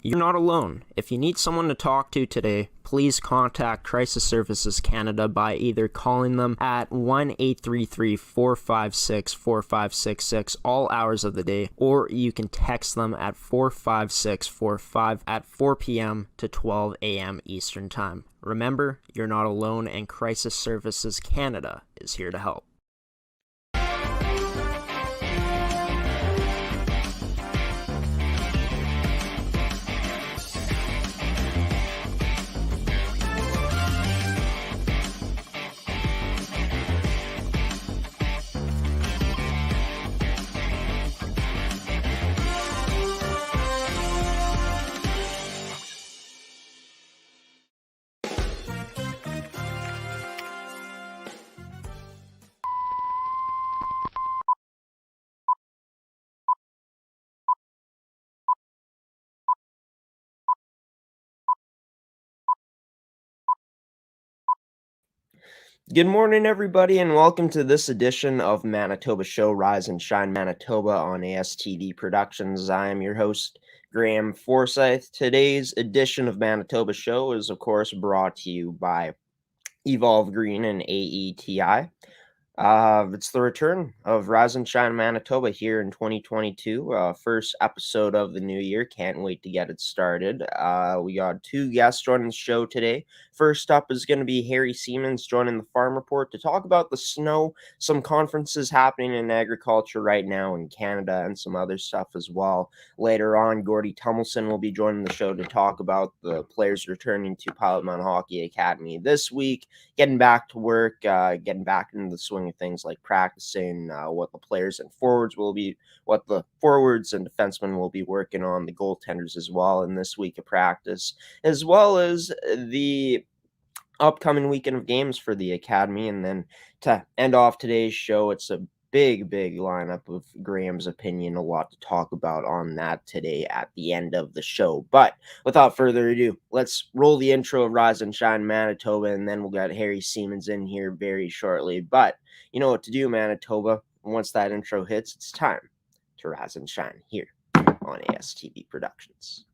You're not alone. If you need someone to talk to today, please contact Crisis Services Canada by either calling them at 1-833-456-4566 all hours of the day, or you can text them at 45645 at 4 p.m. to 12 a.m. Eastern Time. Remember, you're not alone, and Crisis Services Canada is here to help. Good morning, everybody, and welcome to this edition of Manitoba Show, Rise and Shine Manitoba on ASTD Productions. I am your host, Graeme Forsyth. Today's edition of Manitoba Show is, of course, brought to you by Evolve Green and AETI. It's the return of Rise and Shine Manitoba here in 2022. First episode of the new year. Can't wait to get it started. We got two guests joining the show today. First up is going to be Harry Siemens joining the Farm Report to talk about the snow, some conferences happening in agriculture right now in Canada, and some other stuff as well. Later on, Gordie Tumilson will be joining the show to talk about the players returning to Pilot-Mound Hockey-Academy this week, getting back to work, getting back into the swing of things like practicing what the players and forwards will be, what the forwards and defensemen will be working on, the goaltenders as well in this week of practice, as well as the upcoming weekend of games for the Academy. And then to end off today's show, it's a big lineup of Graham's opinion, a lot to talk about on that today at the end of the show. But without further ado, let's roll the intro of Rise and Shine Manitoba, and then we'll get Harry Siemens in here very shortly. But you know what to do, Manitoba. Once that intro hits, it's time to Rise and Shine here on ASTV Productions.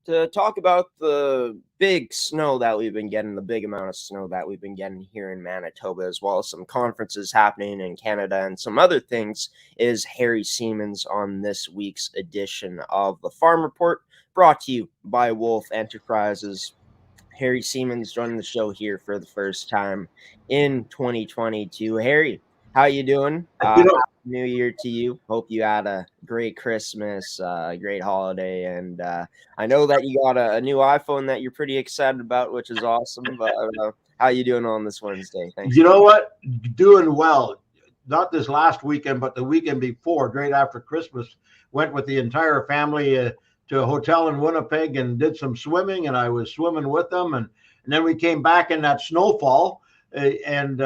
To talk about the big snow that we've been getting, the big amount of snow that we've been getting here in Manitoba, as well as some conferences happening in Canada and some other things, is Harry Siemens on this week's edition of the Farm Report, brought to you by Wolf Enterprises. Harry Siemens joining the show here for the first time in 2022. Harry, how you doing? Happy New Year to you. Hope you had a great Christmas, great holiday, and I know that you got a new iPhone that you're pretty excited about, which is awesome. But how you doing on this Wednesday? Thanks. You know what? Doing well. Not this last weekend, but the weekend before, right after Christmas, went with the entire family to a hotel in Winnipeg and did some swimming, and I was swimming with them, and then we came back in that snowfall, and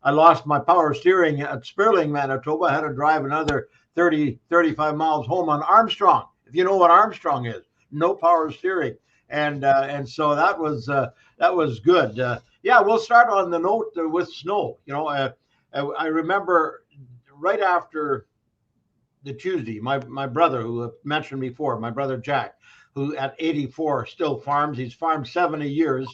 I lost my power steering at Sperling, Manitoba. I had to drive another 35 miles home on Armstrong. If you know what Armstrong is, no power steering. And so that was good. Yeah, we'll start on the note with snow. You know, I remember right after the Tuesday, my brother, who I mentioned before, my brother Jack, who at 84 still farms. He's farmed 70 years.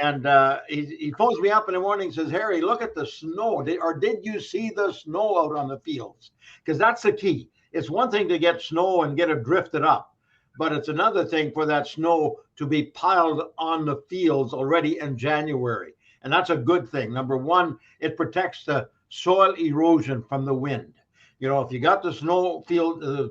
And he phones me up in the morning and says, Harry, look at the snow. Did you see the snow out on the fields? Because that's the key. It's one thing to get snow and get it drifted up, but it's another thing for that snow to be piled on the fields already in January. And that's a good thing. Number one, it protects the soil erosion from the wind. You know, if you got the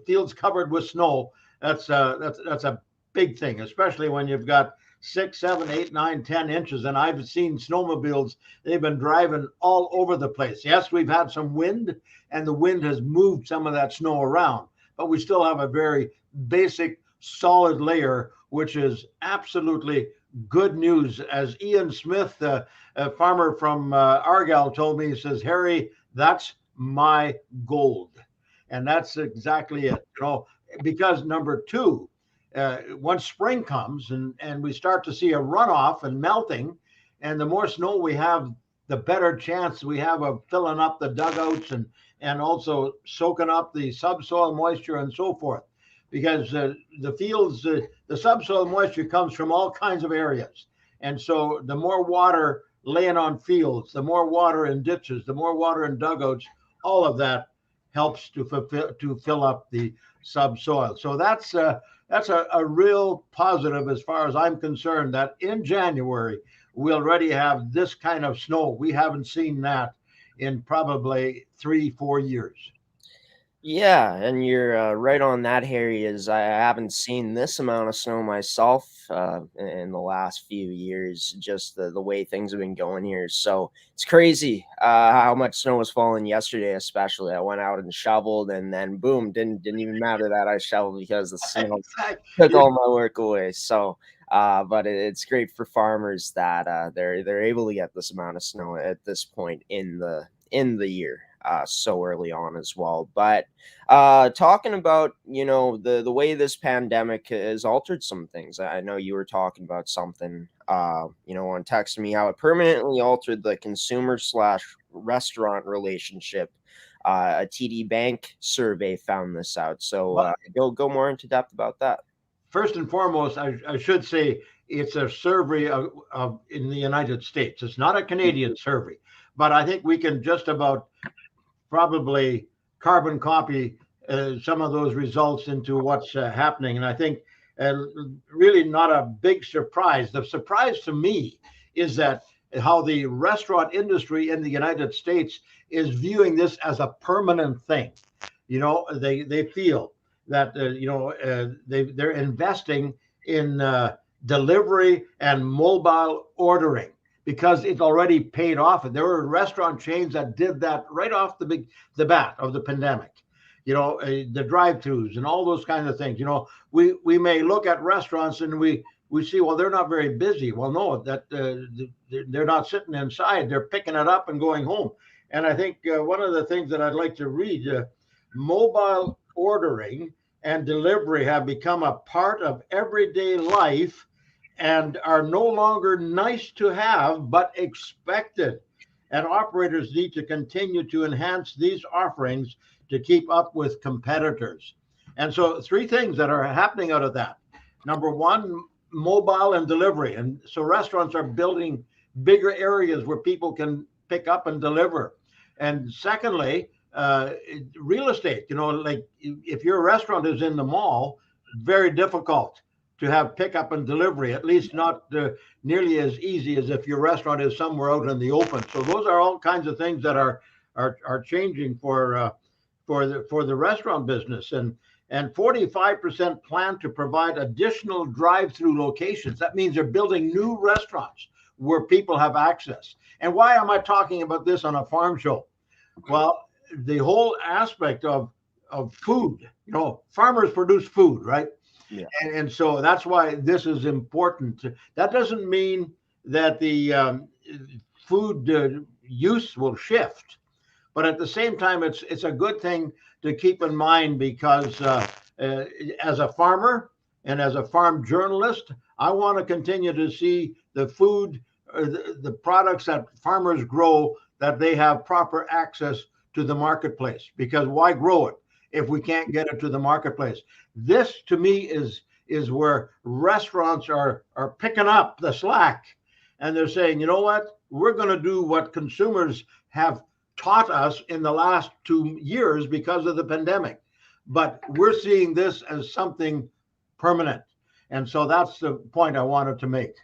fields covered with snow, that's a big thing, especially when you've got 6, 7, 8, 9, 10 inches. And I've seen snowmobiles, they've been driving all over the place. Yes, we've had some wind, and the wind has moved some of that snow around. but we still have a very basic, solid layer, which is absolutely good news. As Ian Smith, a farmer from Argyle, told me, he says, Harry, that's my gold. And that's exactly it, because number two, once spring comes and we start to see a runoff and melting, and the more snow we have, the better chance we have of filling up the dugouts and also soaking up the subsoil moisture and so forth. Because the fields, the subsoil moisture comes from all kinds of areas. And so the more water laying on fields, the more water in ditches, the more water in dugouts, all of that helps to fill up the subsoil. So that's a real positive as far as I'm concerned, that in January we already have this kind of snow. We haven't seen that in probably 3-4 years. Yeah, and you're right on that, Harry. Is I haven't seen this amount of snow myself in the last few years. Just the way things have been going here, so it's crazy how much snow was falling yesterday. Especially, I went out and shoveled, and then boom, didn't even matter that I shoveled because the snow took all my work away. So, but it's great for farmers that they're able to get this amount of snow at this point in the year. So early on as well. But talking about, the way this pandemic has altered some things. I know you were talking about something, on texting me how it permanently altered the consumer/restaurant relationship. A TD Bank survey found this out. So go more into depth about that. First and foremost, I should say it's a survey of in the United States. It's not a Canadian survey, but I think we can just about probably carbon copy some of those results into what's happening. And I think really not a big surprise. The surprise to me is that how the restaurant industry in the United States is viewing this as a permanent thing. They feel that they're investing in delivery and mobile ordering, because it's already paid off. And there were restaurant chains that did that right off the bat of the pandemic. The drive-thrus and all those kinds of things. We may look at restaurants and we see, well, they're not very busy. Well, no, that they're not sitting inside. They're picking it up and going home. And I think one of the things that I'd like to read, mobile ordering and delivery have become a part of everyday life and are no longer nice to have, but expected. And operators need to continue to enhance these offerings to keep up with competitors. And so 3 things that are happening out of that. Number one, mobile and delivery. And so restaurants are building bigger areas where people can pick up and deliver. And secondly, real estate, like if your restaurant is in the mall, very difficult to have pickup and delivery, at least not nearly as easy as if your restaurant is somewhere out in the open. So those are all kinds of things that are changing for the restaurant business. And 45% plan to provide additional drive-through locations. That means they're building new restaurants where people have access. And why am I talking about this on a farm show? Well, the whole aspect of food, farmers produce food, right? Yeah. And so that's why this is important. That doesn't mean that the food use will shift, but at the same time, it's a good thing to keep in mind, because as a farmer and as a farm journalist, I want to continue to see the food, the products that farmers grow, that they have proper access to the marketplace. Because why grow it if we can't get it to the marketplace? This, to me, is where restaurants are picking up the slack, and they're saying, you know what, we're going to do what consumers have taught us in the last 2 years because of the pandemic, but we're seeing this as something permanent. And so that's the point I wanted to make.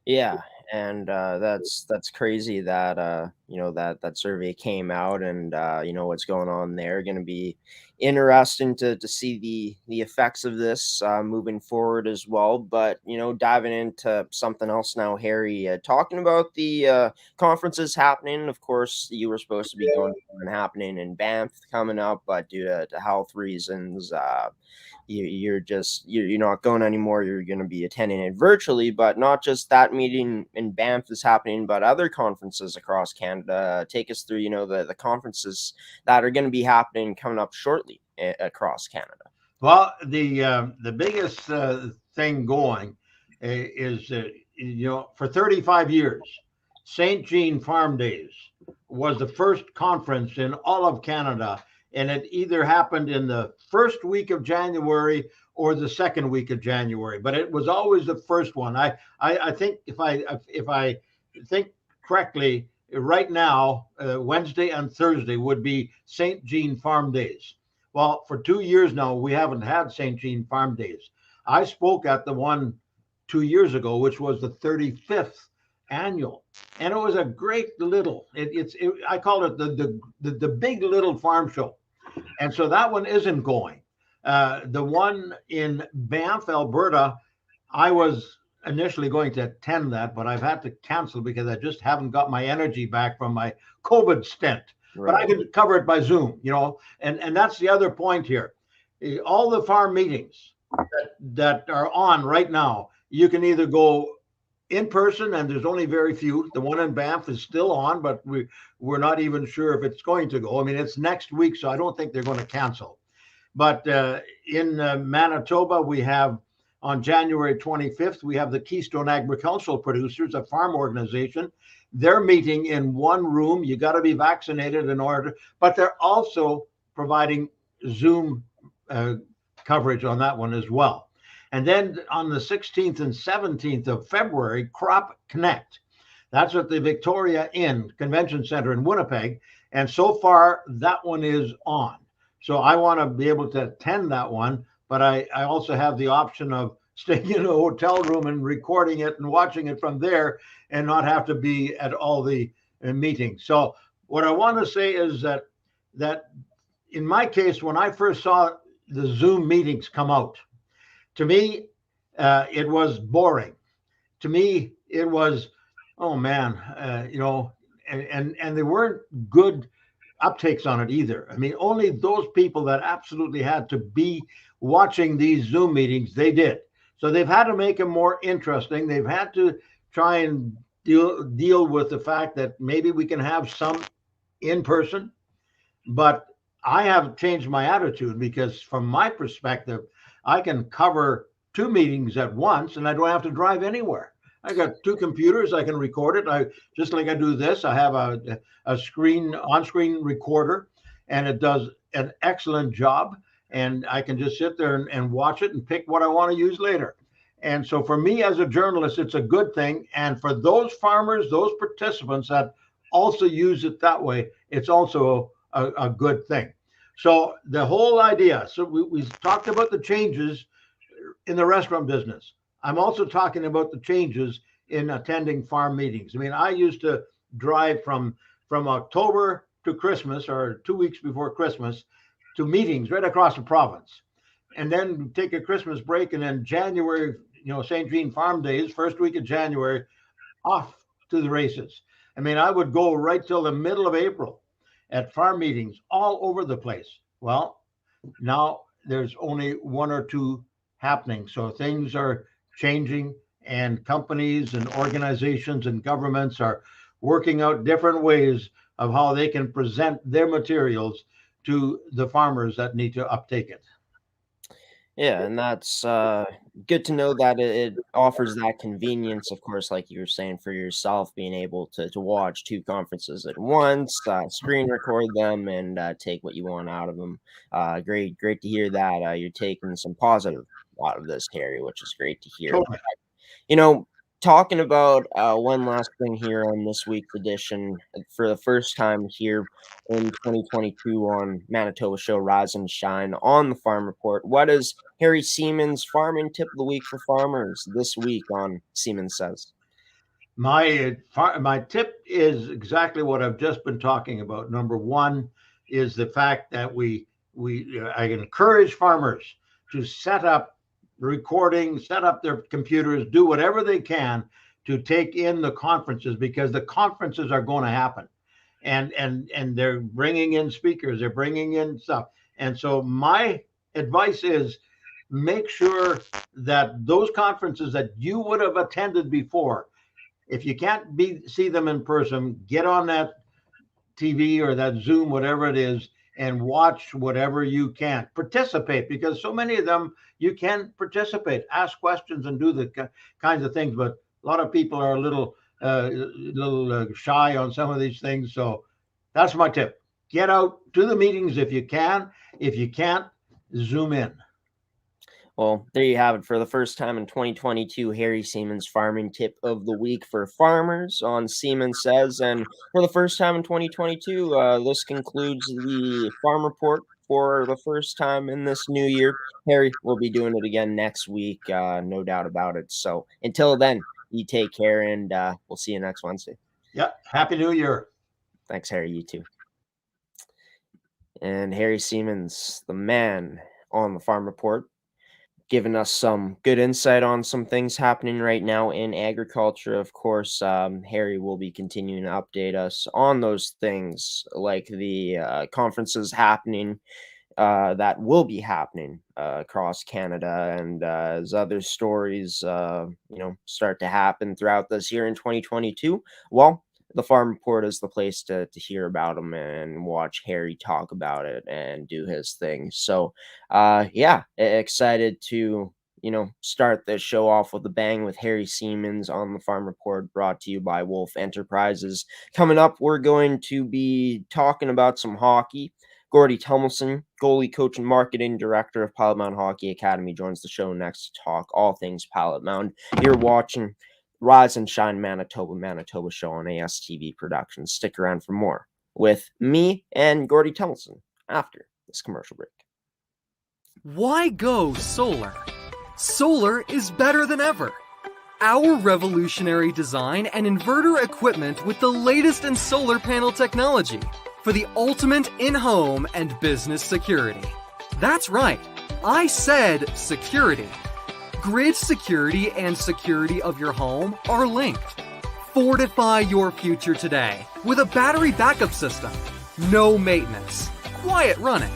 Yeah, And that's crazy that that survey came out, and what's going on there. Going to be interesting to see the effects of this moving forward as well. But diving into something else now, Harry, talking about the conferences happening. Of course, you were supposed to be going to one happening in Banff coming up, but due to health reasons, you're not going anymore. You're going to be attending it virtually. But not just that meeting in Banff is happening, but other conferences across Canada. Take us through the conferences that are going to be happening coming up shortly across Canada. Well, the biggest thing going is for 35 years, St. Jean Farm Days was the first conference in all of Canada, and it either happened in the first week of January or the second week of January, but it was always the first one. I think if I think correctly, right now Wednesday and Thursday would be St. Jean Farm Days. Well, for 2 years now, we haven't had St. Jean Farm Days. I spoke at the one 2 years ago, which was the 35th annual, and it was a great little. I call it the big little farm show, and so that one isn't going. The one in Banff, Alberta, I was initially going to attend that, but I've had to cancel because I just haven't got my energy back from my COVID stint. Right. But I could cover it by Zoom, and that's the other point here. All the farm meetings that are on right now, you can either go in person, and there's only very few. The one in Banff is still on, but we're not even sure if it's going to go. I mean, it's next week, so I don't think they're going to cancel. But in Manitoba, we have on January 25th, we have the Keystone Agricultural Producers, a farm organization. They're meeting in one room. You got to be vaccinated in order, but they're also providing Zoom coverage on that one as well. And then on the 16th and 17th of February, Crop Connect. That's at the Victoria Inn Convention Center in Winnipeg. And so far, that one is on. So I want to be able to attend that one, but I also have the option of staying in a hotel room and recording it and watching it from there and not have to be at all the meetings. So what I want to say is that in my case, when I first saw the Zoom meetings come out, to me, it was boring. To me, it was, oh man, and they weren't good uptakes on it either. I mean, only those people that absolutely had to be watching these Zoom meetings, they did. So they've had to make them more interesting. They've had to try and deal with the fact that maybe we can have some in person. But I have changed my attitude because from my perspective, I can cover 2 meetings at once and I don't have to drive anywhere. I got 2 computers. I can record it. Just like I do this, I have a on-screen recorder, and it does an excellent job. And I can just sit there and watch it and pick what I want to use later. And so for me as a journalist, it's a good thing. And for those farmers, those participants that also use it that way, it's also a good thing. So the whole idea, so we talked about the changes in the restaurant business. I'm also talking about the changes in attending farm meetings. I mean, I used to drive from October to Christmas or 2 weeks before Christmas to meetings right across the province, and then take a Christmas break, and then January, St. Jean Farm Days, first week of January, off to the races. I mean, I would go right till the middle of April at farm meetings all over the place. Well, now there's only 1 or 2 happening. So things are changing, and companies and organizations and governments are working out different ways of how they can present their materials to the farmers that need to uptake it. Yeah, and that's good to know that it offers that convenience, of course, like you were saying, for yourself, being able to watch 2 conferences at once, screen record them, and take what you want out of them. Great to hear that you're taking some positive out of this, Harry, which is great to hear. Totally. Talking about one last thing here on this week's edition, for the first time here in 2022 on Manitoba Show Rise and Shine on the Farm Report. What is Harry Siemens' farming tip of the week for farmers this week on Siemens Says? My tip is exactly what I've just been talking about. Number one is the fact that I encourage farmers to set up recording, set up their computers, do whatever they can to take in the conferences, because the conferences are going to happen, and they're bringing in speakers, they're bringing in stuff. And so my advice is, make sure that those conferences that you would have attended before, if you can't see them in person, get on that TV or that Zoom, whatever it is, and watch whatever you can. Participate, because so many of them you can participate, ask questions, and do the kinds of things. But a lot of people are a little shy on some of these things. So that's my tip. Get out to the meetings if you can. If you can't, Zoom in. Well, there you have it. For the first time in 2022, Harry Siemens farming tip of the week for farmers on Siemens Says. And for the first time in 2022, this concludes the farm report for the first time in this new year. Harry will be doing it again next week, no doubt about it. So until then, you take care, and we'll see you next Wednesday. Yeah. Happy New Year. Thanks, Harry. You too. And Harry Siemens, the man on the farm report, giving us some good insight on some things happening right now in agriculture. Of course, Harry will be continuing to update us on those things, like the conferences happening that will be happening across Canada, and as other stories, start to happen throughout this year in 2022. Well, the Farm Report is the place to hear about them and watch Harry talk about it and do his thing. So, excited to start this show off with a bang with Harry Siemens on the Farm Report, brought to you by Wolf Enterprises. Coming up, we're going to be talking about some hockey. Gordie Tumilson, goalie coach and marketing director of Pilot-Mound Hockey-Academy, joins the show next to talk all things Pilot-Mound. You're watching Rise and Shine Manitoba show on ASTV Productions. Stick around for more with me and Gordie Tumilson after this commercial break. Why go solar? Solar is better than ever. Our revolutionary design and inverter equipment with the latest in solar panel technology for the ultimate in-home and business security. That's right, I said security. Grid security and security of your home are linked. Fortify your future today with a battery backup system. No maintenance, quiet running.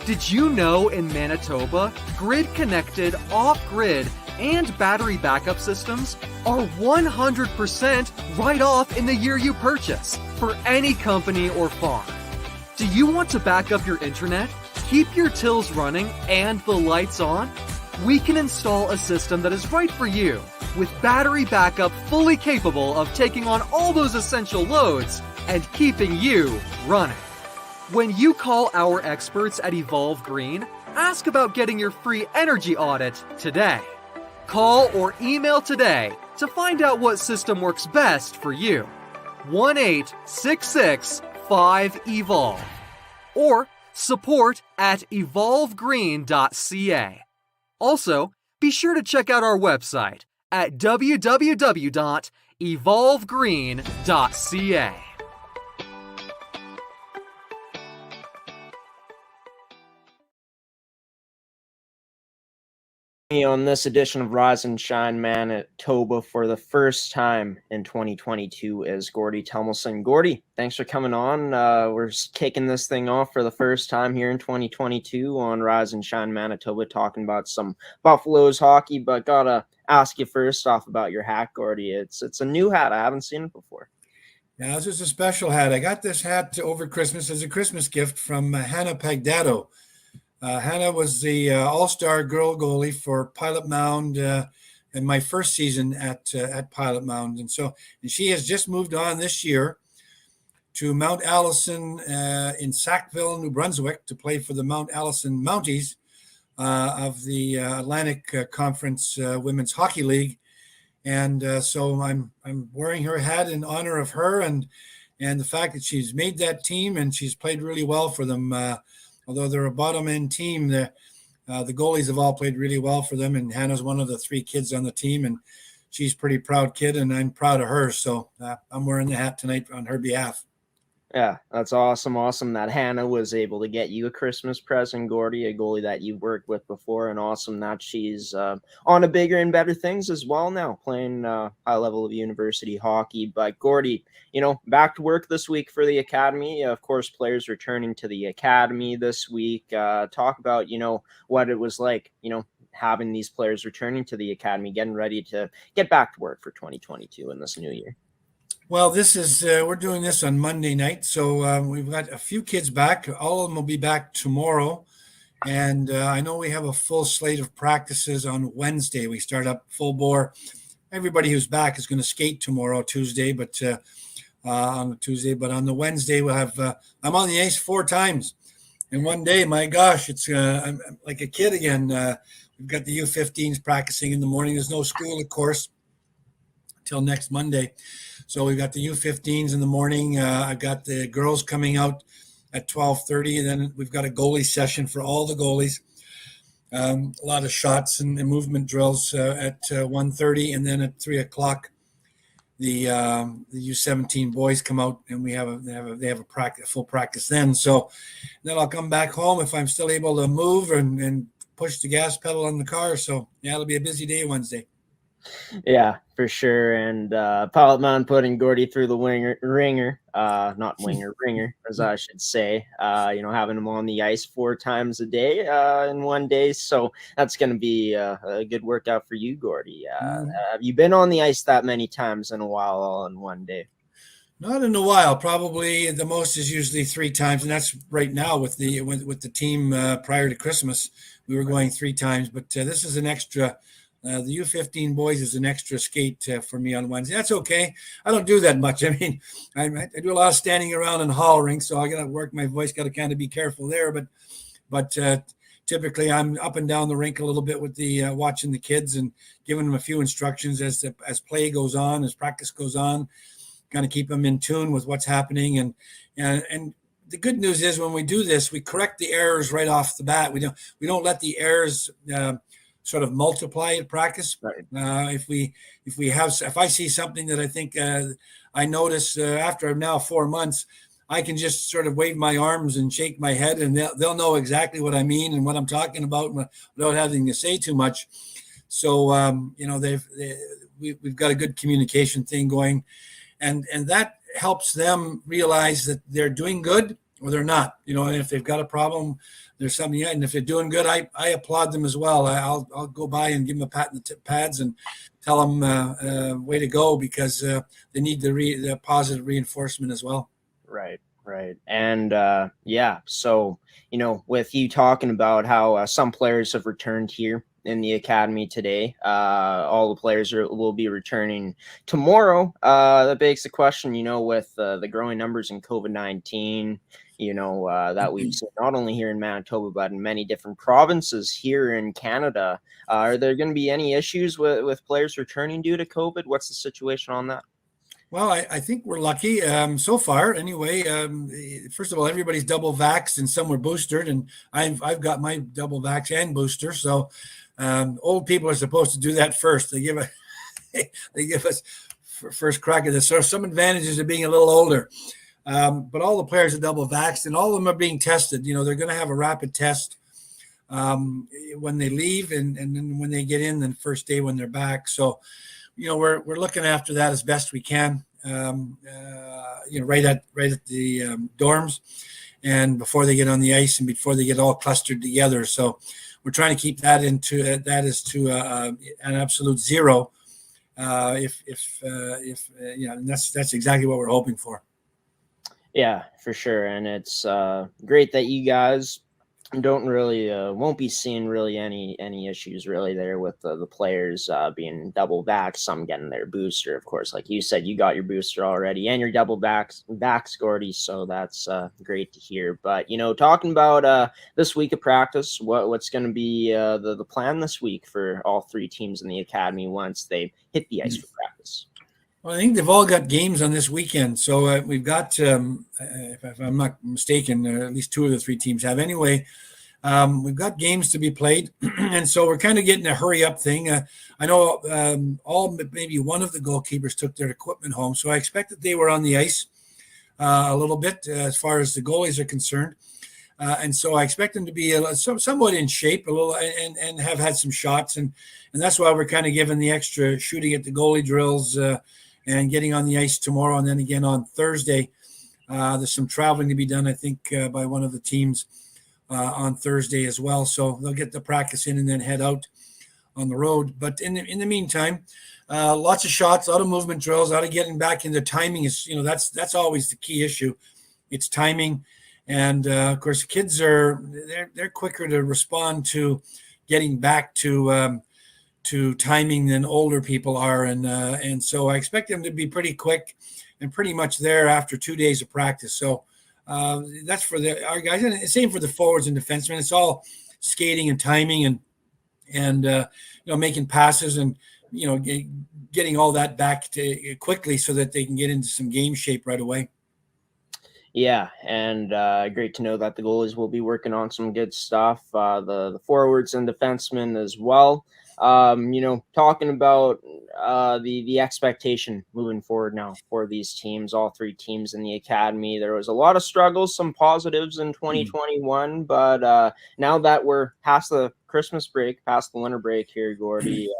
Did you know in Manitoba, grid-connected, off-grid, and battery backup systems are 100% right off in the year you purchase for any company or farm? Do you want to back up your internet, keep your tills running, and the lights on? We can install a system that is right for you with battery backup fully capable of taking on all those essential loads and keeping you running. When you call our experts at Evolve Green, ask about getting your free energy audit today. Call or email today to find out what system works best for you. 1-866-5EVOLVE or support@evolvegreen.ca. Also, be sure to check out our website at www.evolvegreen.ca. On this edition of Rise and Shine Manitoba for the first time in 2022 is Gordie Tumilson. Gordie, thanks for coming on. We're kicking this thing off for the first time here in 2022 on Rise and Shine Manitoba, talking about some Buffaloes hockey, but gotta ask you first off about your hat, Gordie. It's a new hat. I haven't seen it before. Yeah, this is a special hat. I got this hat over Christmas as a Christmas gift from Hannah Pagdato. Hannah was the all-star girl goalie for Pilot-Mound in my first season at Pilot-Mound. And she has just moved on this year to Mount Allison in Sackville, New Brunswick, to play for the Mount Allison Mounties of the Atlantic Conference Women's Hockey League. And so I'm wearing her hat in honor of her and the fact that she's made that team and she's played really well for them. Although they're a bottom-end team, the goalies have all played really well for them, and Hannah's one of the three kids on the team, and she's a pretty proud kid, and I'm proud of her. So I'm wearing the hat tonight on her behalf. Yeah, that's awesome. Awesome that Hannah was able to get you a Christmas present, Gordie, a goalie that you've worked with before, and awesome that she's on to bigger and better things as well now, playing high level of university hockey. But Gordie, back to work this week for the academy. Of course, players returning to the academy this week. Talk about, what it was like, having these players returning to the academy, getting ready to get back to work for 2022 in this new year. Well, this is we're doing this on Monday night, so we've got a few kids back. All of them will be back tomorrow, and I know we have a full slate of practices on Wednesday. We start up full bore. Everybody who's back is going to skate tomorrow, Tuesday, but on the Wednesday we'll have. I'm on the ice 4 times in one day. My gosh, it's I'm like a kid again. We've got the U15s practicing in the morning. There's no school, of course, till next Monday. So we've got the U15s in the morning. I've got the girls coming out at 12:30, and then we've got a goalie session for all the goalies. A lot of shots and movement drills at 1:30, and then at 3:00, the U17 boys come out, and they have a full practice then. So then I'll come back home if I'm still able to move and push the gas pedal on the car. So yeah, it'll be a busy day Wednesday. Yeah, for sure. And Pilot-Mound putting Gordie through the ringer, as I should say, having him on the ice 4 times a day in one day. So that's going to be a good workout for you, Gordie. Have you been on the ice that many times in a while all in one day? Not in a while. Probably the most is usually 3 times, and that's right now with the team prior to Christmas. We were going 3 times, but this is an extra. The U15 boys is an extra skate for me on Wednesday. That's okay. I don't do that much. I mean, I do a lot of standing around and hollering, so I got to work my voice. Got to kind of be careful there. But typically, I'm up and down the rink a little bit with the watching the kids and giving them a few instructions as play goes on, as practice goes on. Kind of keep them in tune with what's happening. And the good news is when we do this, we correct the errors right off the bat. We don't let the errors sort of multiply at practice. Right. If I see something that I think I notice after now 4 months, I can just sort of wave my arms and shake my head, and they'll know exactly what I mean and what I'm talking about without having to say too much. So we've got a good communication thing going, and that helps them realize that they're doing good or they're not. And if they've got a problem, there's something, and if they're doing good, I applaud them as well. I'll go by and give them a pat in the pads and tell them way to go, because they need the positive reinforcement as well. Right. And so with you talking about how some players have returned here in the academy today, all the players will be returning tomorrow. That begs the question, with the growing numbers in COVID-19, that we've seen not only here in Manitoba, but in many different provinces here in Canada. Are there going to be any issues with players returning due to COVID? What's the situation on that? Well, I think we're lucky so far. Anyway, first of all, everybody's double vaxxed and some were boosted, and I've got my double vax and booster. So old people are supposed to do that first. They give us first crack at this. So some advantages of being a little older. But all the players are double vaxxed, and all of them are being tested. They're going to have a rapid test when they leave, and then when they get in, the first day when they're back. So, we're looking after that as best we can. Right at the dorms, and before they get on the ice and before they get all clustered together. So we're trying to keep that to an absolute zero. And that's exactly what we're hoping for. Yeah, for sure. And it's great that you guys don't really won't be seeing really any issues really there with the players being double vax, some getting their booster. Of course, like you said, you got your booster already and your double vax, Gordie, so that's great to hear. But talking about this week of practice, what's going to be the plan this week for all 3 teams in the academy once they hit the ice for practice? Well, I think they've all got games on this weekend. So we've got, if I'm not mistaken, at least 2 of the 3 teams have. Anyway, We've got games to be played, and so we're kind of getting a hurry up thing. I know maybe one of the goalkeepers took their equipment home, so I expect that they were on the ice a little bit as far as the goalies are concerned. And so I expect them to be somewhat in shape, a little, and have had some shots, and that's why we're kind of giving the extra shooting at the goalie drills and getting on the ice tomorrow, and then again on Thursday. There's some traveling to be done, I think, by one of the teams on Thursday as well. So they'll get the practice in and then head out on the road. But in the meantime, lots of shots, a lot of movement drills, a lot of getting back into timing is, that's always the key issue. It's timing. And of course, kids they're quicker to respond to getting back to timing than older people are, and so I expect them to be pretty quick and pretty much there after 2 days of practice. So that's for our guys, and same for the forwards and defensemen. It's all skating and timing and making passes and getting all that back to quickly so that they can get into some game shape right away. Yeah, and great to know that the goalies will be working on some good stuff. The forwards and defensemen as well. Talking about the expectation moving forward now for these teams, all three teams in the academy. There was a lot of struggles, some positives in 2021, but now that we're past the Christmas break, past the winter break here, Gordie,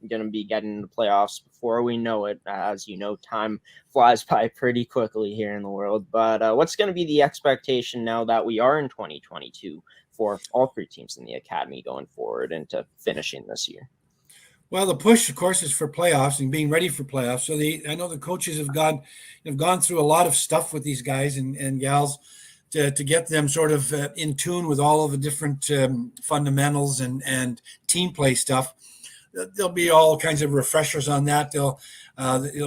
going to be getting into playoffs before we know it. As you know, time flies by pretty quickly here in the world. But what's going to be the expectation now that we are in 2022 for all three teams in the academy going forward into finishing this year? Well, the push, of course, is for playoffs and being ready for playoffs. So I know the coaches have gone through a lot of stuff with these guys and gals to get them sort of in tune with all of the different fundamentals and team play stuff. There'll be all kinds of refreshers on that. There'll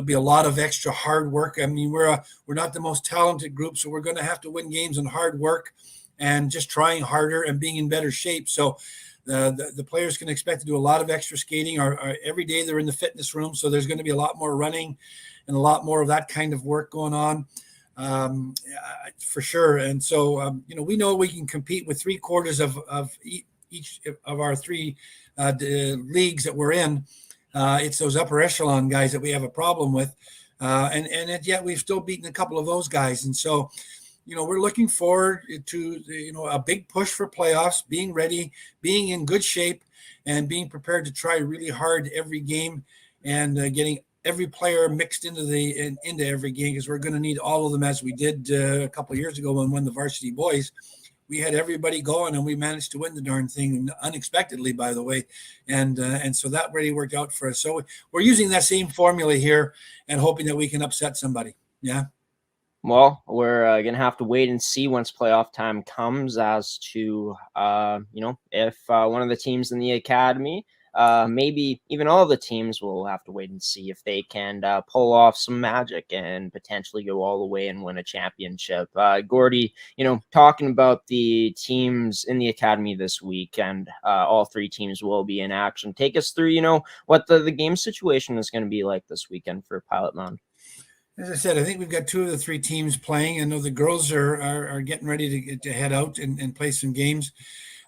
be a lot of extra hard work. I mean, we're not the most talented group, so we're going to have to win games on hard work and just trying harder and being in better shape. So the players can expect to do a lot of extra skating. Every day they're in the fitness room, so there's going to be a lot more running and a lot more of that kind of work going on. For sure. And so, we know we can compete with 3/4 of each of our three leagues that we're in. It's those upper echelon guys that we have a problem with. And yet we've still beaten a couple of those guys. And so, we're looking forward to, a big push for playoffs, being ready, being in good shape, and being prepared to try really hard every game and getting every player mixed into every game, because we're going to need all of them, as we did a couple of years ago when we won the varsity boys. We had everybody going, and we managed to win the darn thing unexpectedly, by the way, and so that really worked out for us. So we're using that same formula here and hoping that we can upset somebody. Yeah. Well, we're going to have to wait and see once playoff time comes as to, if one of the teams in the academy, maybe even all the teams, will have to wait and see if they can pull off some magic and potentially go all the way and win a championship. Gordie, talking about the teams in the academy this week, and all three teams will be in action. Take us through, what the game situation is going to be like this weekend for Pilot-Mound. As I said, I think we've got 2 of the 3 teams playing. I know the girls are getting ready to head out and play some games.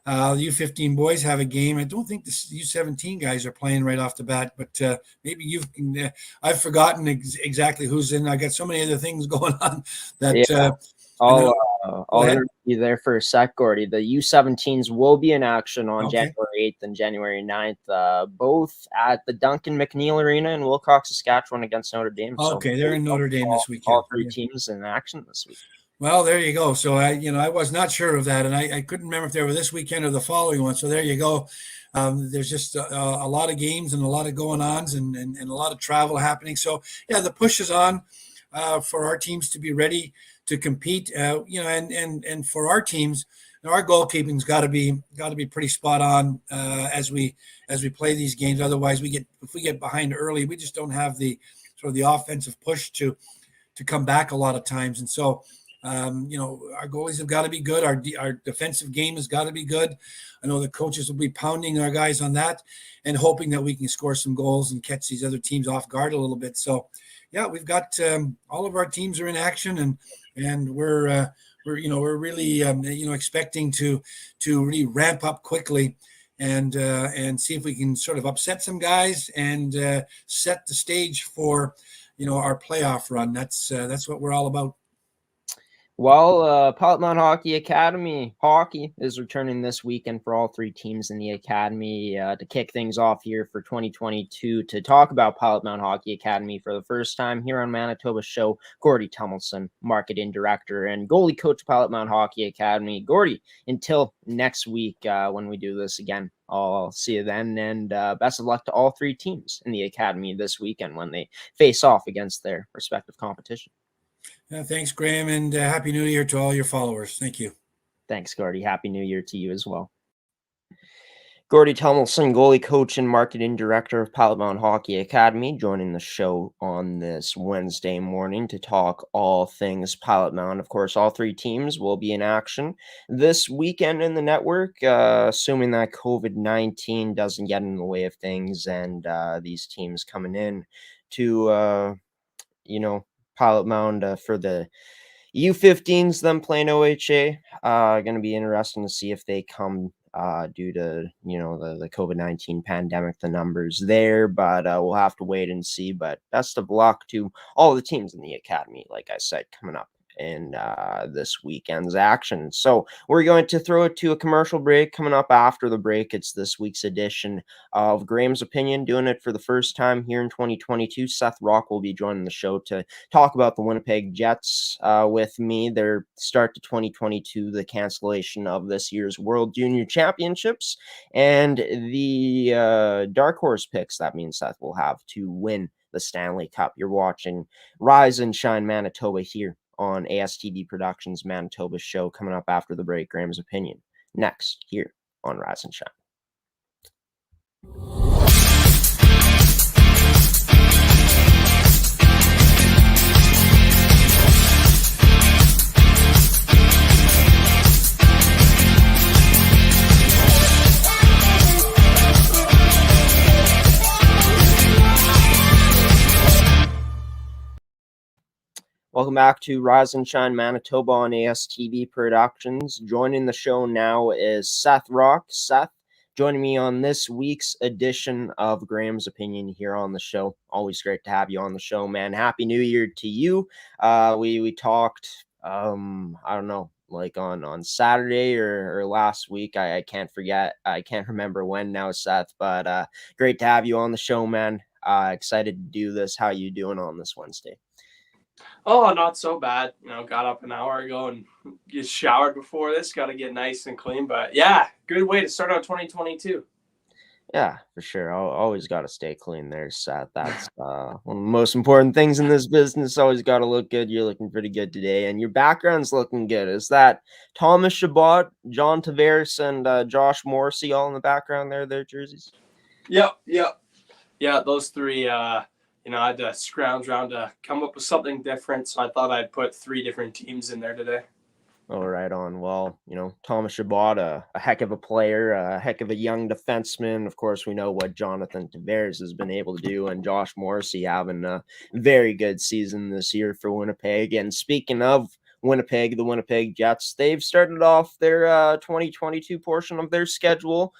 The U15 boys have a game. I don't think the U17 guys are playing right off the bat, but maybe you can. I've forgotten exactly who's in. I got so many other things going on that. I'll interrupt you there for a sec, Gordie. The U17s will be in action on January 8th and January 9th, both at the Duncan McNeil Arena in Wilcox, Saskatchewan, against Notre Dame. Okay, they're in Notre Dame this weekend. All three teams in action this week. Well, there you go. So I was not sure of that, and I couldn't remember if they were this weekend or the following one. So there you go. There's just a lot of games and a lot of going-ons and a lot of travel happening. So yeah, the push is on for our teams to be ready to compete. And for our teams, our goalkeeping's got to be pretty spot on as we play these games. Otherwise, if we get behind early, we just don't have the sort of the offensive push to come back a lot of times. And so. Our goalies have got to be good. Our defensive game has got to be good. I know the coaches will be pounding our guys on that and hoping that we can score some goals and catch these other teams off guard a little bit. So, yeah, we've got all of our teams are in action, and and we're really expecting to really ramp up quickly and see if we can sort of upset some guys and set the stage for our playoff run. That's what we're all about. Well, Pilot-Mound Hockey-Academy hockey is returning this weekend for all three teams in the academy. To kick things off here for 2022, to talk about Pilot-Mound Hockey-Academy for the first time here on Manitoba Show, Gordie Tumilson, marketing director and goalie coach, Pilot-Mound Hockey-Academy. Gordie, until next week when we do this again, I'll see you then, and best of luck to all three teams in the academy this weekend when they face off against their respective competition. Thanks, Graeme, and Happy New Year to all your followers. Thank you. Thanks, Gordie. Happy New Year to you as well. Gordie Tumilson, goalie coach and marketing director of Pilot-Mound Hockey-Academy, joining the show on this Wednesday morning to talk all things Pilot-Mound. Of course, all three teams will be in action this weekend in the network, assuming that COVID-19 doesn't get in the way of things and these teams coming in to, Pilot-Mound for the U15s, them playing OHA. Going to be interesting to see if they come due to, the COVID-19 pandemic, the numbers there, but we'll have to wait and see. But best of luck to all the teams in the academy, like I said, coming up in this weekend's action. So we're going to throw it to a commercial break. Coming up after the break, it's this week's edition of Graeme's Opinion, doing it for the first time here in 2022. Seth Rach will be joining the show to talk about the Winnipeg Jets with me, their start to 2022, the cancellation of this year's World Junior Championships, and the dark horse picks that means Seth will have to win the Stanley Cup. You're watching Rise and Shine Manitoba here on ASTD Productions Manitoba Show. Coming up after the break, Graeme's Opinion next here on Rise and Shine. Welcome back to Rise and Shine Manitoba on ASTV Productions. Joining the show now is Seth Rach. Seth, joining me on this week's edition of Graeme's Opinion here on the show. Always great to have you on the show, man. Happy New Year to you. We talked, I don't know, like on Saturday or last week. I can't forget. I can't remember when now, Seth, but great to have you on the show, man. Excited to do this. How you doing on this Wednesday? Oh, not so bad. Got up an hour ago and just showered before this. Got to get nice and clean. But yeah, good way to start out 2022. Yeah, for sure. Always got to stay clean there, Seth. That's one of the most important things in this business. Always got to look good. You're looking pretty good today. And your background's looking good. Is that Thomas Chabot, John Tavares, and Josh Morrissey all in the background there, their jerseys? Yep. Yeah, those three, I had to scrounge around to come up with something different. So I thought I'd put three different teams in there today. Oh, right on. Well, Thomas Chabot, a heck of a player, a heck of a young defenseman. Of course, we know what Jonathan Tavares has been able to do, and Josh Morrissey having a very good season this year for Winnipeg. And speaking of Winnipeg, the Winnipeg Jets, they've started off their 2022 portion of their schedule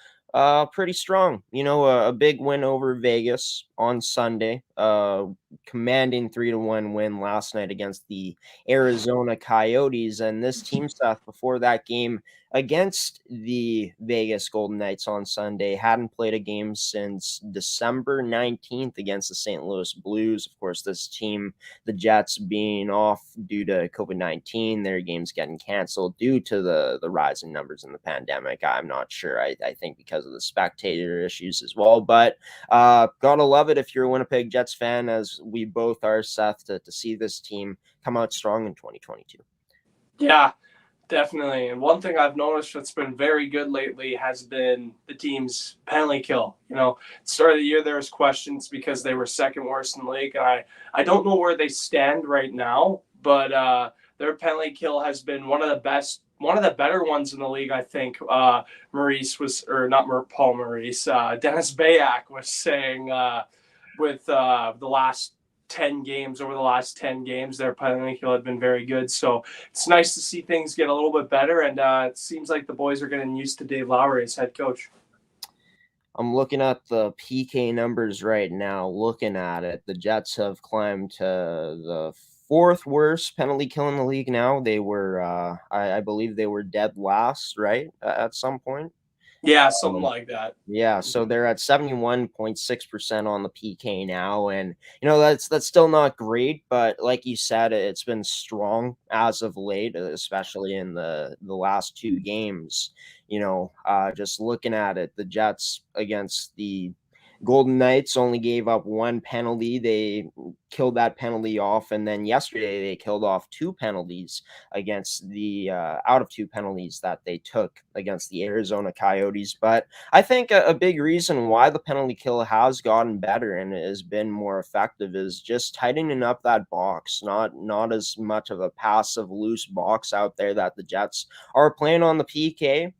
pretty strong. A big win over Vegas on Sunday, commanding 3-1 win last night against the Arizona Coyotes. And this team, Seth, before that game against the Vegas Golden Knights on Sunday, hadn't played a game since December 19th against the St. Louis Blues. Of course, this team, the Jets, being off due to COVID-19, their games getting canceled due to the rising numbers in the pandemic. I'm not sure. I think because of the spectator issues as well. But gotta love it if you're a Winnipeg Jets fan, as we both are, Seth, to see this team come out strong in 2022. Yeah, definitely. And one thing I've noticed that's been very good lately has been the team's penalty kill. Start of the year, there was questions because they were second worst in the league. And I don't know where they stand right now, but their penalty kill has been one of the better ones in the league, I think. Paul Maurice, Dennis Bayak was saying with the last over the last 10 games, their penalty kill had been very good. So it's nice to see things get a little bit better. And it seems like the boys are getting used to Dave Lowry as head coach. I'm looking at the PK numbers right now. Looking at it, the Jets have climbed to the fourth worst penalty kill in the league now. They were, I believe they were dead last, right, at some point. Yeah, something like that. Yeah, so they're at 71.6% on the PK now, and that's still not great, but like you said, it's been strong as of late, especially in the last two games. Just looking at it, the Jets against the Golden Knights only gave up one penalty. They killed that penalty off, and then yesterday they killed off two penalties against the out of two penalties that they took against the Arizona Coyotes. But I think a big reason why the penalty kill has gotten better and has been more effective is just tightening up that box. Not as much of a passive, loose box out there that the Jets are playing on the PK.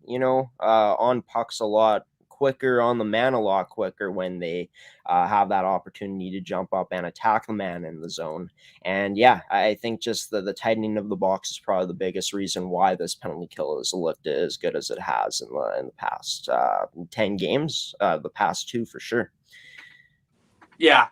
On pucks a lot quicker, on the man a lot quicker when they have that opportunity to jump up and attack the man in the zone. And yeah, I think just the tightening of the box is probably the biggest reason why this penalty kill has looked as good as it has in the past 10 games, the past two for sure. Yeah.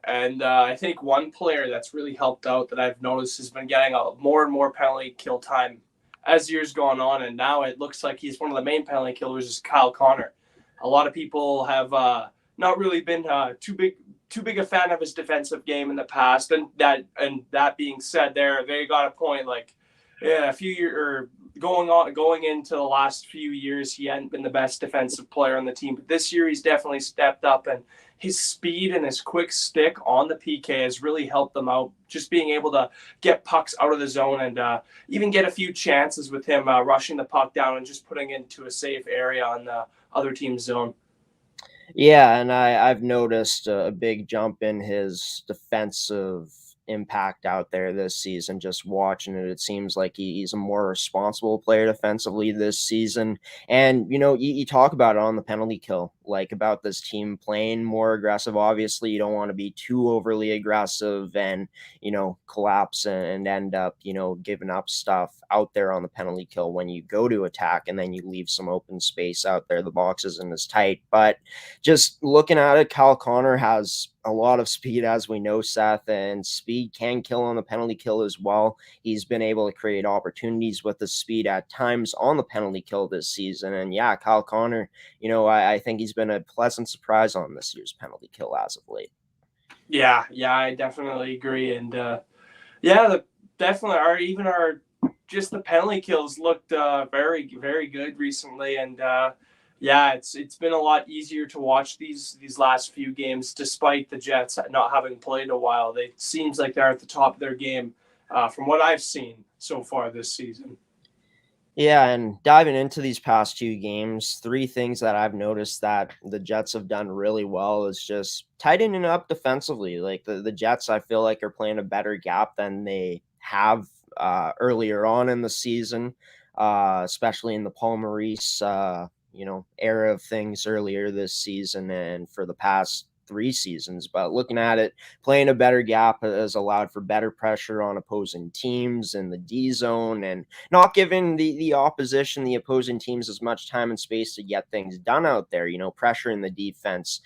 And I think one player that's really helped out that I've noticed has been getting more and more penalty kill time as years gone on, and now it looks like he's one of the main penalty killers is Kyle Connor. A lot of people have not really been too big a fan of his defensive game in the past, and that being said, they got a point. Like, yeah, a few years going into the last few years, he hadn't been the best defensive player on the team, but this year he's definitely stepped up, and his speed and his quick stick on the PK has really helped them out. Just being able to get pucks out of the zone and even get a few chances with him rushing the puck down and just putting it into a safe area on the other team's zone. Yeah, and I've noticed a big jump in his defensive impact out there this season. Just watching it, it seems like he's a more responsible player defensively this season. And you talk about it on the penalty kill, like about this team playing more aggressive. Obviously, you don't want to be too overly aggressive and collapse and end up giving up stuff out there on the penalty kill when you go to attack, and then you leave some open space out there. The box isn't as tight. But just looking at it, Kyle Connor has a lot of speed, as we know, Seth, and speed can kill on the penalty kill as well. He's been able to create opportunities with the speed at times on the penalty kill this season. And yeah, Kyle Connor, I think he's been a pleasant surprise on this year's penalty kill as of late. Yeah, I definitely agree. And definitely just the penalty kills looked very, very good recently. And it's been a lot easier to watch these last few games, despite the Jets not having played in a while. It seems like they're at the top of their game from what I've seen so far this season. Yeah, and diving into these past two games, three things that I've noticed that the Jets have done really well is just tightening up defensively. Like the Jets, I feel like, are playing a better gap than they have earlier on in the season, especially in the Paul Maurice era of things earlier this season and for the past 3 seasons. But looking at it, playing a better gap has allowed for better pressure on opposing teams in the D zone and not giving the opposition, the opposing teams, as much time and space to get things done out there. Pressure in the defense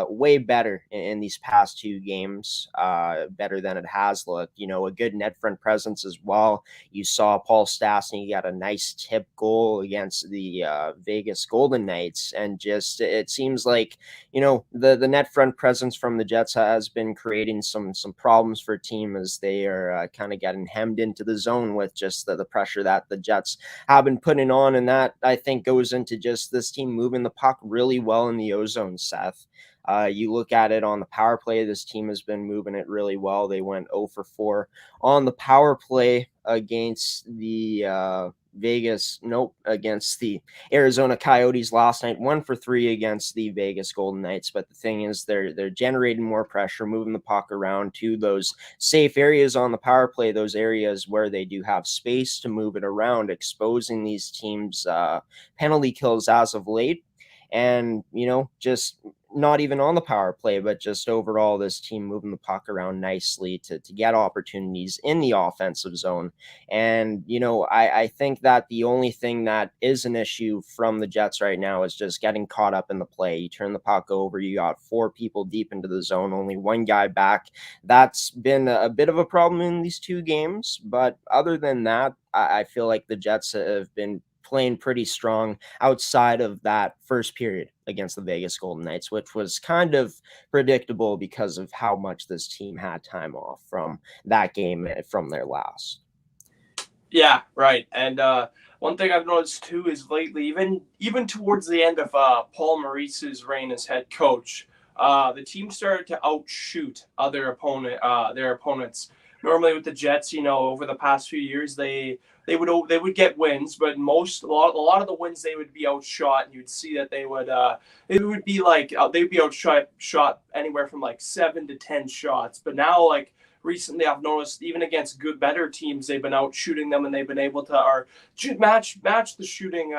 way better in these past 2 games, better than it has looked. A good net front presence as well. You saw Paul Stastny got a nice tip goal against the Vegas Golden Knights, and just it seems like the net front presence from the Jets has been creating some problems for a team as they are kind of getting hemmed into the zone with just the pressure that the Jets have been putting on. And that, I think, goes into just this team moving the puck really well in the O-zone, Seth. You look at it on the power play, this team has been moving it really well. They went 0 for 4 on the power play against the against the Arizona Coyotes last night, 1 for 3 against the Vegas Golden Knights. But the thing is, they're generating more pressure, moving the puck around to those safe areas on the power play, those areas where they do have space to move it around, exposing these teams' penalty kills as of late. And, just not even on the power play, but just overall this team moving the puck around nicely to get opportunities in the offensive zone. And, I think that the only thing that is an issue from the Jets right now is just getting caught up in the play. You turn the puck over, you got 4 people deep into the zone, only 1 guy back. That's been a bit of a problem in these 2 games. But other than that, I feel like the Jets have been playing pretty strong outside of that first period against the Vegas Golden Knights, which was kind of predictable because of how much this team had time off from that game from their last. Yeah, right. And one thing I've noticed too is lately, even towards the end of Paul Maurice's reign as head coach, the team started to outshoot their opponents. Normally with the Jets, over the past few years, they would get wins, but a lot of the wins they would be outshot, and you'd see that they would be outshot anywhere from like 7 to 10 shots. But now, like recently, I've noticed even against better teams, they've been out shooting them, and they've been able to match the shooting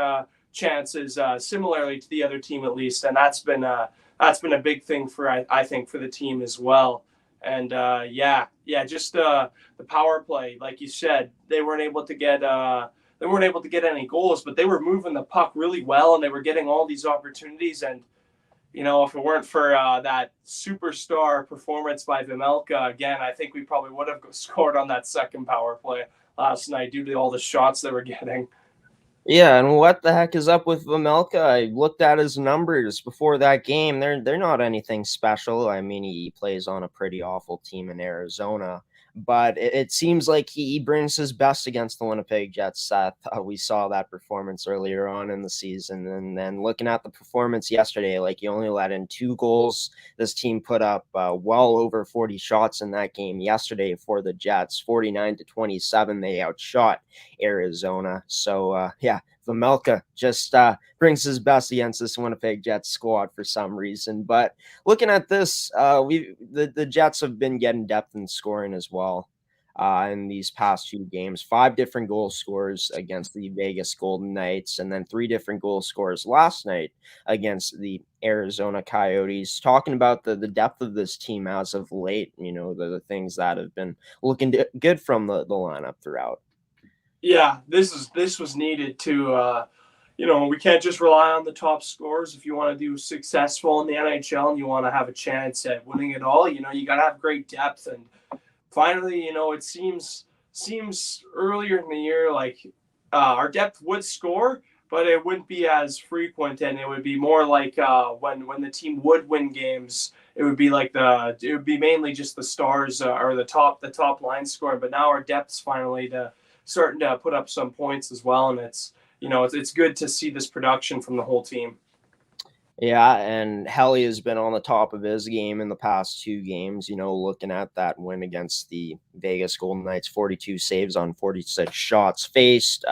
chances similarly to the other team at least, and that's been a big thing for I think for the team as well. And just the power play, like you said, they weren't able to get any goals, but they were moving the puck really well, and they were getting all these opportunities. And if it weren't for that superstar performance by Vejmelka, again, I think we probably would have scored on that second power play last night due to all the shots they were getting. Yeah, and what the heck is up with Vejmelka? I looked at his numbers before that game. They're not anything special. I mean, he plays on a pretty awful team in Arizona, but it seems like he brings his best against the Winnipeg Jets, Seth. We saw that performance earlier on in the season, and then looking at the performance yesterday, like he only let in 2 goals. This team put up well over 40 shots in that game yesterday for the Jets, 49-27. They outshot Arizona. So, Vejmelka just brings his best against this Winnipeg Jets squad for some reason. But looking at this, the Jets have been getting depth in scoring as well in these past few games. 5 different goal scorers against the Vegas Golden Knights, and then 3 different goal scorers last night against the Arizona Coyotes. Talking about the depth of this team as of late, the things that have been looking good from the lineup throughout. Yeah, this was needed to, we can't just rely on the top scorers. If you want to do successful in the NHL and you want to have a chance at winning it all, you got to have great depth. And finally, it seems earlier in the year like our depth would score, but it wouldn't be as frequent, and it would be more like when the team would win games, it would be mainly just the stars or the top line scoring. But now our depth's finally starting to put up some points as well, and it's good to see this production from the whole team. Yeah, and Helly has been on the top of his game in the past 2 games. Looking at that win against the Vegas Golden Knights, 42 saves on 46 shots faced,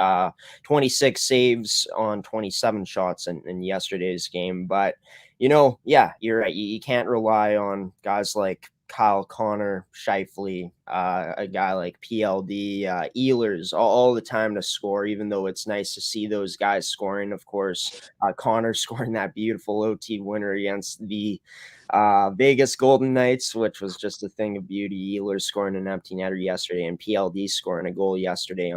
26 saves on 27 shots in yesterday's game. But you're right. You can't rely on guys like Kyle Connor, Scheifele, a guy like PLD, Ehlers, all the time to score, even though it's nice to see those guys scoring. Of course, Connor scoring that beautiful OT winner against the Vegas Golden Knights, which was just a thing of beauty. Ehlers scoring an empty netter yesterday, and PLD scoring a goal yesterday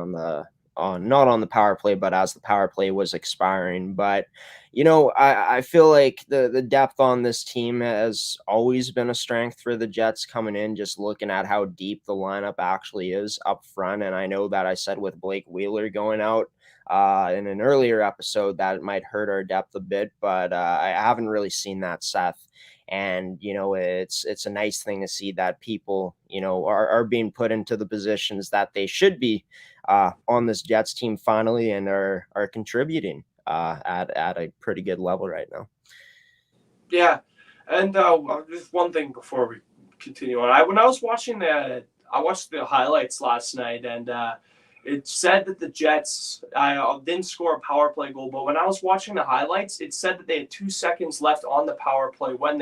not on the power play, but as the power play was expiring. But I feel like the depth on this team has always been a strength for the Jets coming in, just looking at how deep the lineup actually is up front. And I know that I said with Blake Wheeler going out in an earlier episode that it might hurt our depth a bit, but I haven't really seen that, Seth. And, it's a nice thing to see that people, are being put into the positions that they should be on this Jets team finally, and are contributing at a pretty good level right now. Yeah. And just one thing before we continue on. I watched the highlights last night, and it said that the Jets didn't score a power play goal, but when I was watching the highlights, it said that they had 2 seconds left on the power play when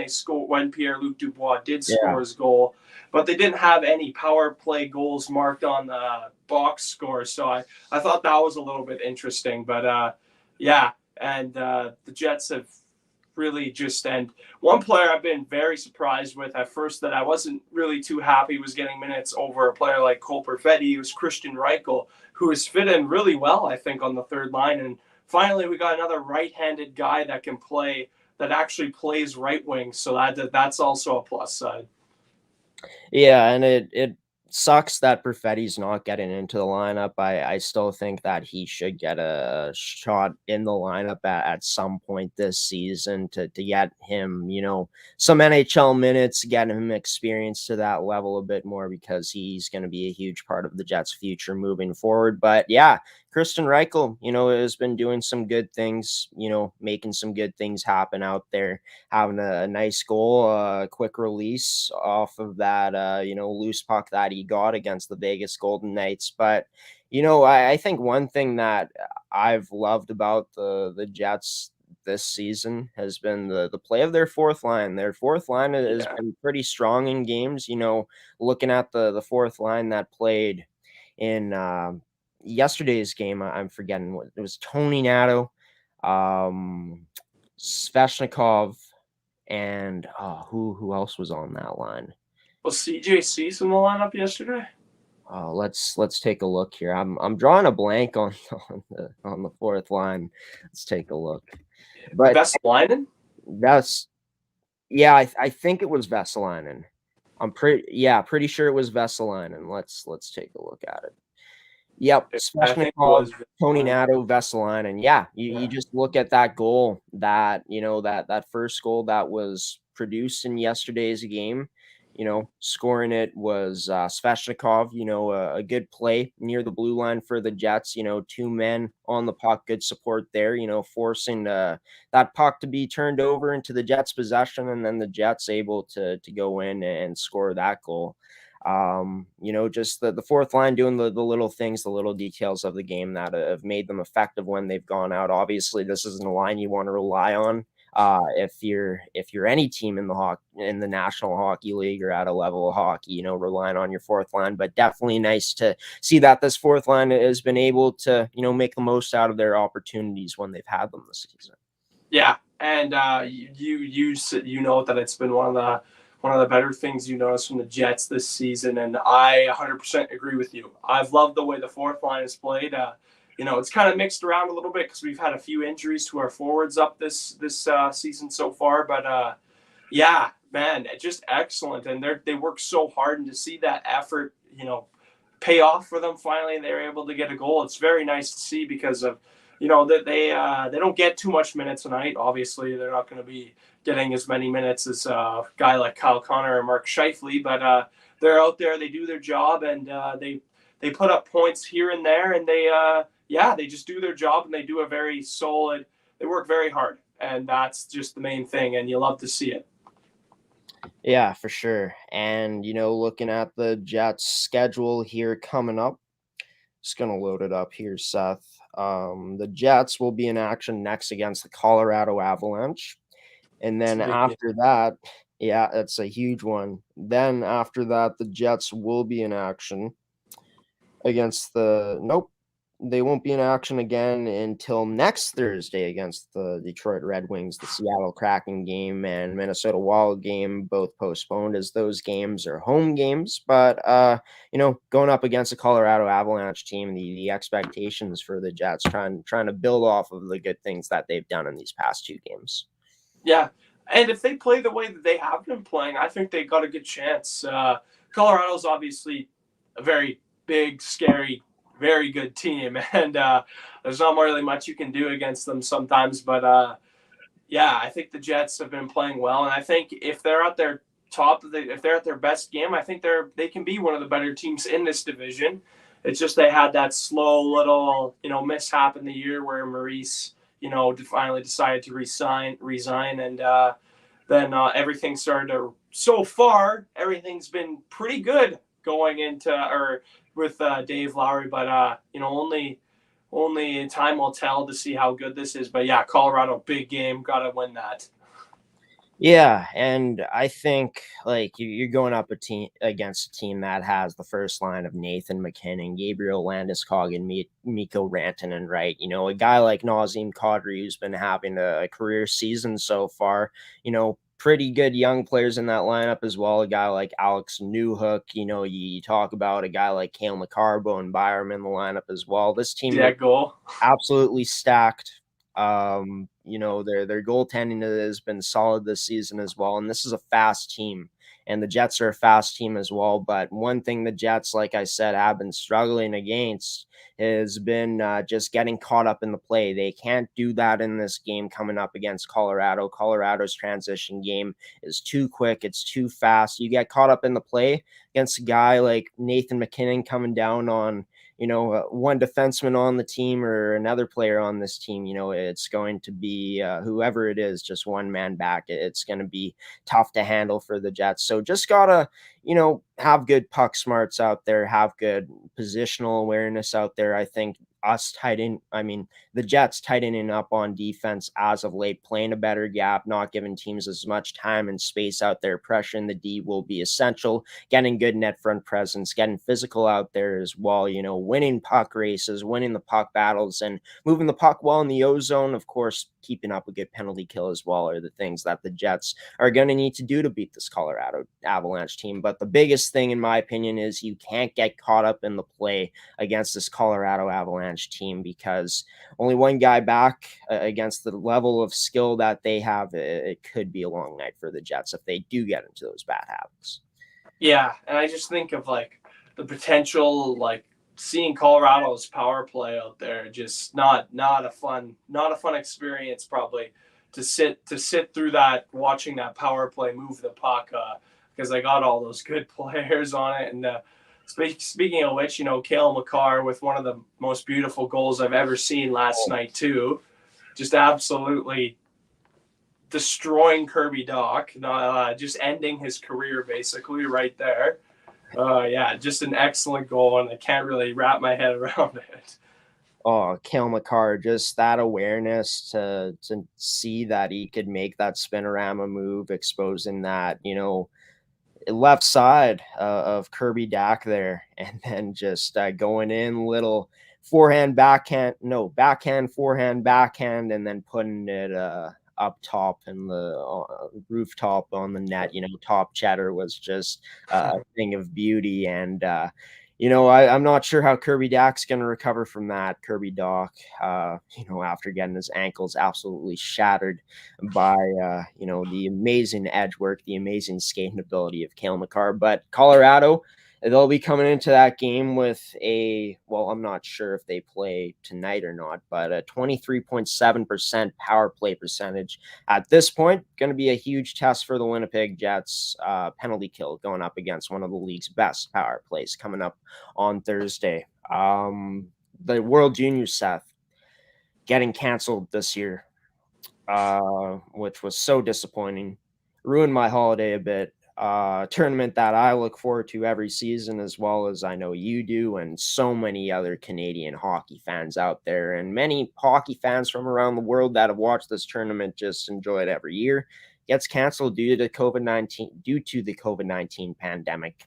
Pierre-Luc Dubois did score his goal, but they didn't have any power play goals marked on the box score. So I thought that was a little bit interesting, but and the Jets have really just, and one player I've been very surprised with at first that I wasn't really too happy was getting minutes over a player like Cole Perfetti, who's Christian Reichel, who has fit in really well, I think, on the third line. And finally, we got another right-handed guy that can play, that actually plays right wing. So that's also a plus side. Yeah, and it sucks that Perfetti's not getting into the lineup. I still think that he should get a shot in the lineup at some point this season to get him, some NHL minutes, get him experience to that level a bit more, because he's going to be a huge part of the Jets' future moving forward. But yeah, Christian Reichel, has been doing some good things, making some good things happen out there, having a nice goal, quick release off of that, loose puck that he got against the Vegas Golden Knights. But, I think one thing that I've loved about the Jets this season has been the play of their fourth line. Their fourth line has been pretty strong in games, looking at the fourth line that played in yesterday's game. I'm forgetting what it was. Tony Nato, Sveshnikov, and who else was on that line? Was CJ Cease in the lineup yesterday? Let's take a look here. I'm drawing a blank on the fourth line. Let's take a look. But Vesalainen? I think it was Vesalainen. I'm pretty sure it was Vesalainen. Let's take a look at it. Yep, Sveshnikov, Tony Nato, Vesalainen. Yeah, you just look at that goal, that that first goal that was produced in yesterday's game. Scoring it was Sveshnikov. A good play near the blue line for the Jets. Two men on the puck, good support there. Forcing that puck to be turned over into the Jets' possession, and then the Jets able to go in and score that goal. Just the fourth line doing the little things, the little details of the game that have made them effective when they've gone out. Obviously, this isn't a line you want to rely on if you're any team in the National Hockey League or at a level of hockey, relying on your fourth line. But definitely nice to see that this fourth line has been able to make the most out of their opportunities when they've had them this season. Yeah, and you know that it's been one of the better things you notice from the Jets this season, and I 100% agree with you. I've loved the way the fourth line is played. It's kind of mixed around a little bit because we've had a few injuries to our forwards up this season so far. But yeah, man, just excellent. And they work so hard, and to see that effort, pay off for them finally, and they're able to get a goal. It's very nice to see because of, that they don't get too much minutes tonight. Obviously, they're not going to be getting as many minutes as a guy like Kyle Connor or Mark Scheifele, but they're out there, they do their job, and they put up points here and there, and they just do their job, and they do they work very hard, and that's just the main thing, and you love to see it. Yeah, for sure. And, looking at the Jets schedule here coming up, just going to load it up here, Seth. The Jets will be in action next against the Colorado Avalanche. And then after that, that's a huge one. Then after that, the Jets will be in action against they won't be in action again until next Thursday against the Detroit Red Wings. The Seattle Kraken game and Minnesota Wild game both postponed, as those games are home games. But, going up against the Colorado Avalanche team, the expectations for the Jets trying to build off of the good things that they've done in these past two games. Yeah, and if they play the way that they have been playing, I think they got a good chance. Colorado's obviously a very big, scary, very good team, and there's not really much you can do against them sometimes. But I think the Jets have been playing well, and I think if they're at their top, if they're at their best game, I think they can be one of the better teams in this division. It's just they had that slow little mishap in the year where Maurice finally decided to resign, and then everything started to. So far, everything's been pretty good going into with Dave Lowry, but only time will tell to see how good this is. But yeah, Colorado, big game, gotta win that. Yeah, and I think like you're going up against a team that has the first line of Nathan McKinnon, Gabriel Landeskog, and Mikko Rantanen, right? A guy like Nazem Kadri who's been having a career season so far. Pretty good young players in that lineup as well. A guy like Alex Newhook. You talk about a guy like Cale Makar, and Byram in the lineup as well. This team That goal. absolutely stacked. Their goaltending has been solid this season as well, and this is a fast team, and the Jets are a fast team as well. But one thing the Jets, like I said, have been struggling against has been just getting caught up in the play. They can't do that in this game coming up against Colorado. Colorado's transition game is too quick. It's too fast. You get caught up in the play against a guy like Nathan McKinnon coming down on one defenseman on the team or another player on this team. It's going to be whoever it is, just one man back. It's going to be tough to handle for the Jets. So just gotta, have good puck smarts out there, have good positional awareness out there. I think the Jets tightening up on defense as of late, playing a better gap, not giving teams as much time and space out there. Pressure in the D will be essential. Getting good net front presence, getting physical out there as well, winning puck races, winning the puck battles, and moving the puck well in the O zone. Of course, keeping up a good penalty kill as well are the things that the Jets are going to need to do to beat this Colorado Avalanche team. But the biggest thing, in my opinion, is you can't get caught up in the play against this Colorado Avalanche team, because only one guy back against the level of skill that they have, it could be a long night for the Jets if they do get into those bad habits. Yeah, and I just think of like the potential, like seeing Colorado's power play out there, just not a fun experience probably to sit through that, watching that power play move the puck, because they got all those good players on it. And speaking of which, Cale Makar with one of the most beautiful goals I've ever seen last night too, just absolutely destroying Kirby Dach, just ending his career basically right there. Yeah, just an excellent goal, and I can't really wrap my head around it. Oh, Cale Makar, just that awareness to see that he could make that spinorama move, exposing that, left side of Kirby Dach there, and then just going in little backhand, forehand, backhand, and then putting it up top in the rooftop on the net. Top cheddar was just a thing of beauty. And I'm not sure how Kirby Dach's going to recover from that. Kirby Dach, after getting his ankles absolutely shattered by, the amazing edge work, the amazing skating ability of Cale Makar. But Colorado, they'll be coming into that game with I'm not sure if they play tonight or not, but a 23.7% power play percentage. At this point, going to be a huge test for the Winnipeg Jets penalty kill, going up against one of the league's best power plays coming up on Thursday. The World Juniors, Seth, getting canceled this year, which was so disappointing. Ruined my holiday a bit. Tournament that I look forward to every season, as well as I know you do, and so many other Canadian hockey fans out there, and many hockey fans from around the world that have watched this tournament just enjoy it every year. Gets canceled due to the COVID-19 pandemic.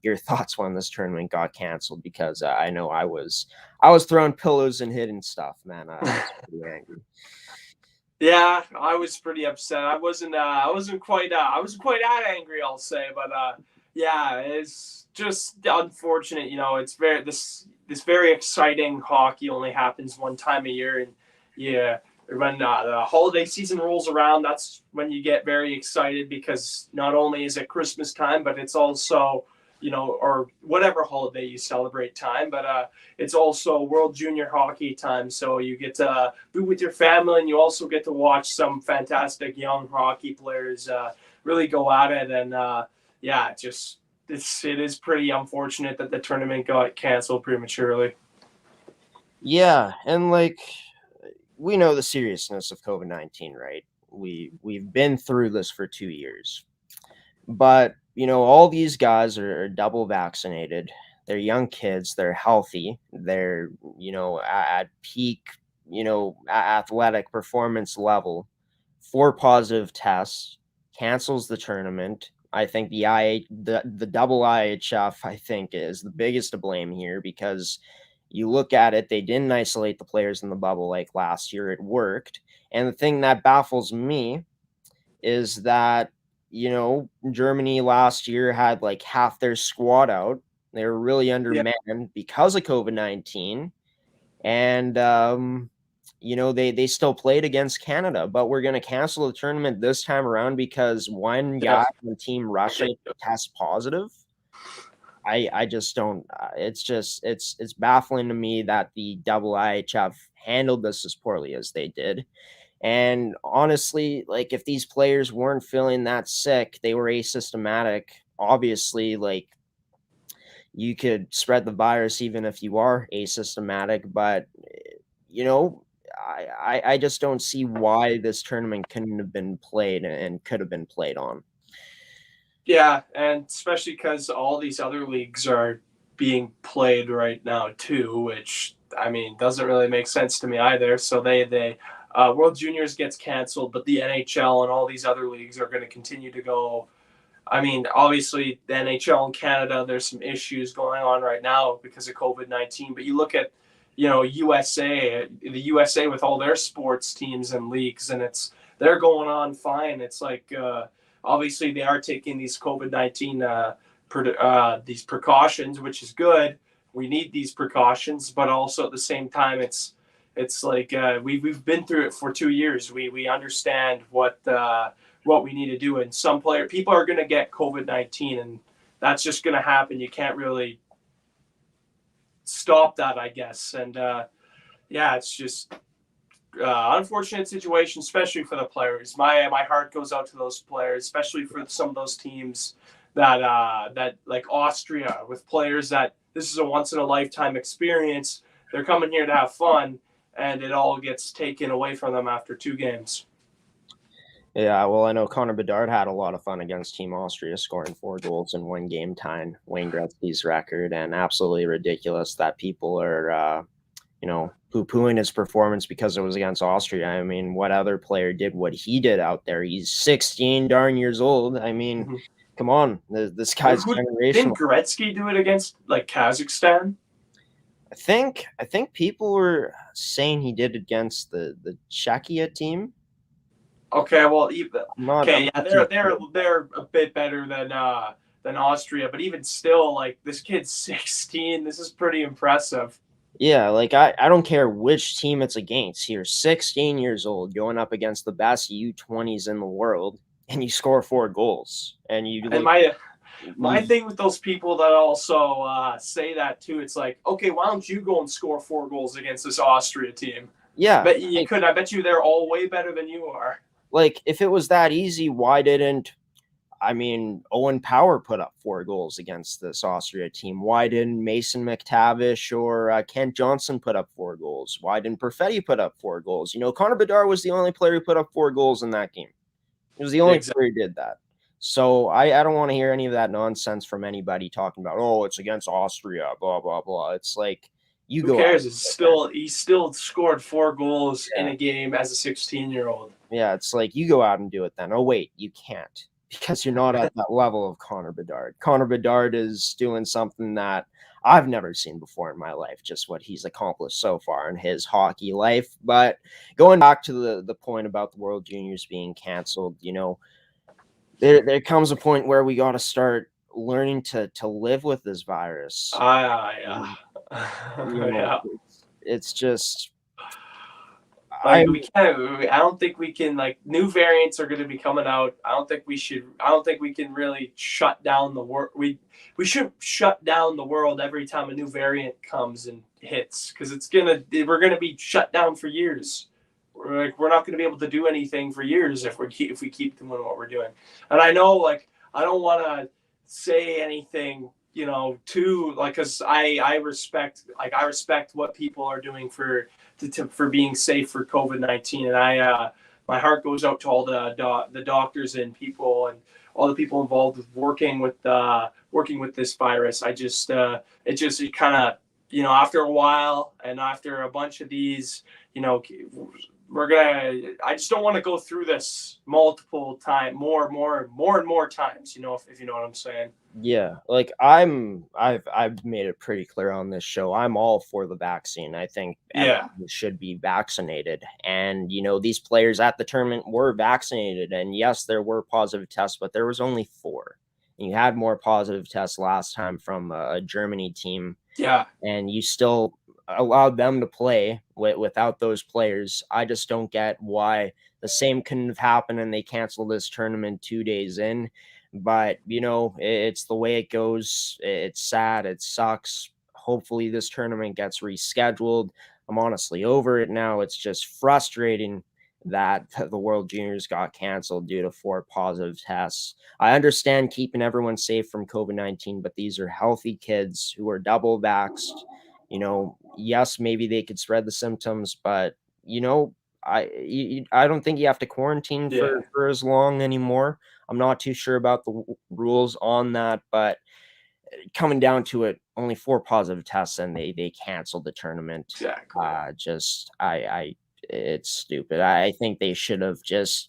Your thoughts when this tournament got canceled? Because I know I was throwing pillows and hitting stuff, man. I was pretty angry. Yeah, I was pretty upset. I wasn't quite that angry, I'll say, but yeah, it's just unfortunate. It's this very exciting hockey only happens one time a year, and yeah, when the holiday season rolls around, that's when you get very excited, because not only is it Christmas time, but it's also or whatever holiday you celebrate time, but it's also World Junior Hockey time. So you get to be with your family, and you also get to watch some fantastic young hockey players really go at it. And yeah, it is pretty unfortunate that the tournament got canceled prematurely. Yeah, and we know the seriousness of COVID-19, right? We've been through this for 2 years. But, all these guys are double vaccinated. They're young kids. They're healthy. They're, at peak, athletic performance level. 4 positive tests. cancels the tournament. I think the double IHF, I think, is the biggest to blame here, because you look at it, they didn't isolate the players in the bubble like last year. It worked. And the thing that baffles me is that, Germany last year had like half their squad out. They were really undermanned because of COVID-19. And, they still played against Canada, but we're going to cancel the tournament this time around because one guy from Team Russia tests positive. I just don't. It's baffling to me that the double IHF handled this as poorly as they did. And honestly, like, if these players weren't feeling that sick, they were asymptomatic. Obviously, like, you could spread the virus even if you are asymptomatic, but I just don't see why this tournament couldn't have been played and could have been played on. Yeah, and especially because all these other leagues are being played right now too, which, I mean, doesn't really make sense to me either. So they World Juniors gets canceled, but the NHL and all these other leagues are going to continue to go. I mean, obviously the NHL in Canada, there's some issues going on right now because of COVID-19, but you look at, the USA with all their sports teams and leagues, and they're going on fine. It's like, obviously, they are taking these COVID-19 these precautions, which is good. We need these precautions, but also at the same time, it's like we've been through it for 2 years. We understand what we need to do, and people are going to get COVID-19, and that's just going to happen. You can't really stop that, I guess. And it's just. Unfortunate situation, especially for the players. My heart goes out to those players, especially for some of those teams that like Austria, with players that this is a once in a lifetime experience. They're coming here to have fun, and it all gets taken away from them after 2 games. Yeah, well, I know Connor Bedard had a lot of fun against Team Austria, scoring 4 goals in 1 game, tying Wayne Gretzky's record, and absolutely ridiculous that people are poo-pooing his performance because it was against Austria. I mean, what other player did what he did out there? He's 16 darn years old. I mean, come on, this guy's generational. Didn't Gretzky do it against like Kazakhstan? I think people were saying he did against the Czechia team. Okay, well, they're a bit better than Austria, but even still, like, this kid's 16. This is pretty impressive. Yeah, like, I don't care which team it's against. You're 16 years old going up against the best U20s in the world, and you score 4 goals. And my thing with those people that also say that too, it's like, okay, why don't you go and score 4 goals against this Austria team? Yeah, but you could. I bet you they're all way better than you are. Like, if it was that easy, why didn't Owen Power put up 4 goals against this Austria team? Why didn't Mason McTavish or Kent Johnson put up 4 goals? Why didn't Perfetti put up 4 goals? Connor Bedard was the only player who put up 4 goals in that game. He was the only player who did that. So I don't want to hear any of that nonsense from anybody talking about, oh, it's against Austria, blah, blah, blah. It's like, who cares? He still scored 4 goals in a game as a 16-year-old. Yeah, it's like, you go out and do it then. Oh, wait, you can't, because you're not at that level of Connor Bedard. Connor Bedard is doing something that I've never seen before in my life, just what he's accomplished so far in his hockey life. But going back to the point about the World Juniors being canceled, there comes a point where we got to start learning to live with this virus. Yeah. It's just, I don't think we can, like, new variants are going to be coming out. I don't think we can really shut down the world. We should shut down the world every time a new variant comes and hits, because we're going to be shut down for years. We're not going to be able to do anything for years if we keep doing what we're doing. And I know, like, I don't want to say anything, too, like, because I respect what people are doing for being safe for COVID-19, and my heart goes out to all the doctors and people and all the people involved with working with this virus. I just it kind of, after a while and after a bunch of these, I just don't want to go through this multiple times, more and more times, if you know what I'm saying. Yeah, like I've made it pretty clear on this show. I'm all for the vaccine. I think everyone should be vaccinated. And these players at the tournament were vaccinated. And yes, there were positive tests, but there was only 4. And you had more positive tests last time from a Germany team. Yeah. And you still allowed them to play without those players. I just don't get why the same couldn't have happened and they canceled this tournament 2 days in. But, it's the way it goes. It's sad. It sucks. Hopefully this tournament gets rescheduled. I'm honestly over it now. It's just frustrating that the World Juniors got canceled due to 4 positive tests. I understand keeping everyone safe from COVID-19, but these are healthy kids who are double vaxxed. Yes, maybe they could spread the symptoms, but, I don't think you have to quarantine for as long anymore. I'm not too sure about the rules on that, but coming down to it, only 4 positive tests and they canceled the tournament. Exactly. It's stupid. I think they should have just,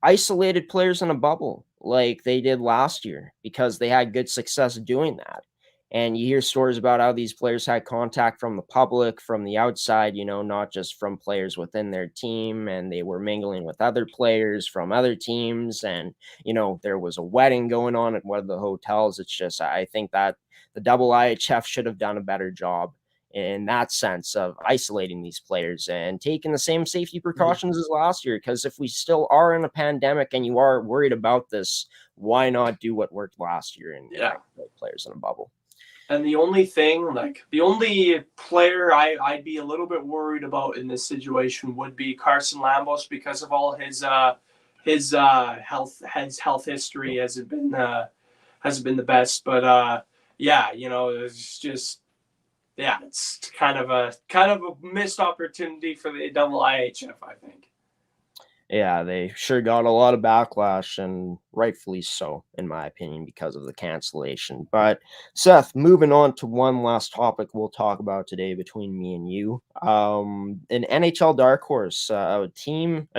isolated players in a bubble like they did last year because they had good success doing that. And you hear stories about how these players had contact from the public, from the outside, not just from players within their team. And they were mingling with other players from other teams. And, there was a wedding going on at one of the hotels. It's just, I think that the IIHF should have done a better job in that sense of isolating these players and taking the same safety precautions as last year. Because if we still are in a pandemic and you are worried about this, why not do what worked last year and isolate players in a bubble? And the only player I'd be a little bit worried about in this situation would be Carson Lambos because of all his health history hasn't been the best. But it's just it's kind of a missed opportunity for the IIHF, I think. Yeah, they sure got a lot of backlash, and rightfully so, in my opinion, because of the cancellation. But Seth, moving on to one last topic we'll talk about today between me and you. An NHL dark horse, a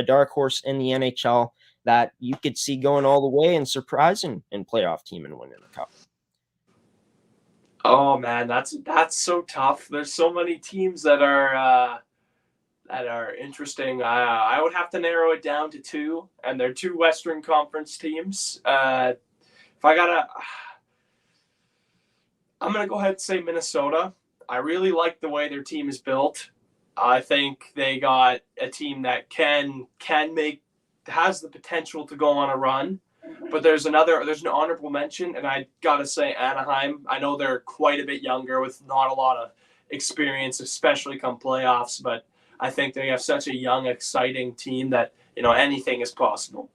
dark horse in the NHL that you could see going all the way and surprising in playoff team and winning the cup. Oh man, that's so tough. There's so many teams that are interesting. I would have to narrow it down to 2, and they're 2 Western Conference teams. I'm gonna go ahead and say Minnesota. I really like the way their team is built. I think they got a team that has the potential to go on a run. But there's an honorable mention, and I gotta say Anaheim. I know they're quite a bit younger with not a lot of experience, especially come playoffs, but I think they have such a young, exciting team that, anything is possible.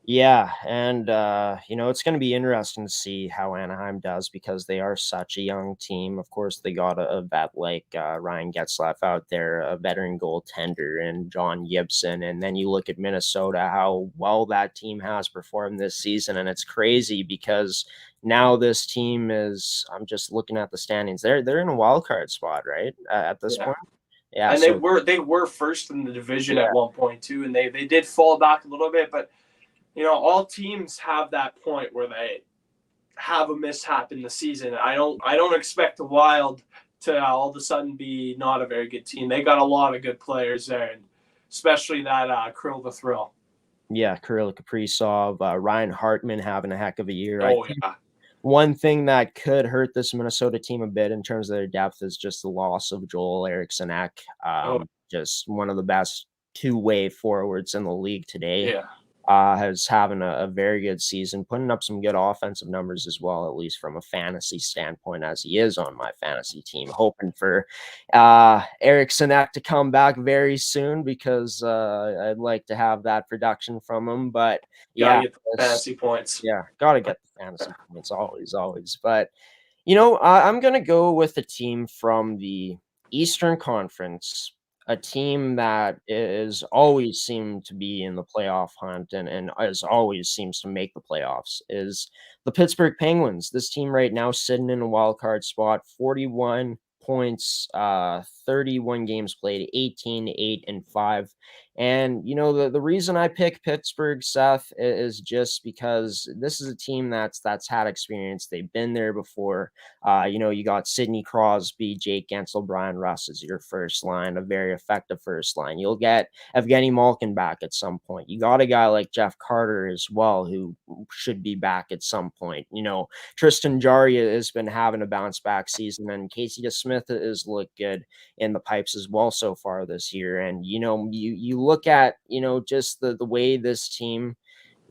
Yeah, and it's going to be interesting to see how Anaheim does because they are such a young team. Of course, they got a vet like Ryan Getzlaf out there, a veteran goaltender, and John Gibson. And then you look at Minnesota, how well that team has performed this season, and it's crazy because now this team is. I'm just looking at the standings. They're in a wild card spot, right? At this point. Yeah, and they were first in the division at one point too, and they did fall back a little bit, but. All teams have that point where they have a mishap in the season. I don't expect the Wild to all of a sudden be not a very good team. They got a lot of good players there, and especially that Kirill the Thrill. Yeah, Kirill Kaprizov, Ryan Hartman having a heck of a year. Yeah. One thing that could hurt this Minnesota team a bit in terms of their depth is just the loss of Joel Eriksson Ek. Just one of the best 2-way forwards in the league today. Yeah. Has having a very good season, putting up some good offensive numbers as well, at least from a fantasy standpoint, as he is on my fantasy team. Hoping for Eriksson Ek to come back very soon because I'd like to have that production from him. But gotta get the fantasy points. Yeah, gotta get the fantasy points always. But I'm gonna go with a team from the Eastern Conference. A team that is always seemed to be in the playoff hunt and as always seems to make the playoffs is the Pittsburgh Penguins. This team right now sitting in a wild card spot, 41 points, 31 games played, 18, 8, and 5. And, you know, the reason I pick Pittsburgh, Seth, is just because this is a team that's had experience. They've been there before. You know, you got Sidney Crosby, Jake Gensel, Brian Russ as your first line, a very effective first line. You'll get Evgeny Malkin back at some point. You got a guy like Jeff Carter as well, who should be back at some point. You know, Tristan Jarry has been having a bounce back season, and Casey DeSmith has looked good in the pipes as well so far this year. And, you know, you look at, you know, just the way this team,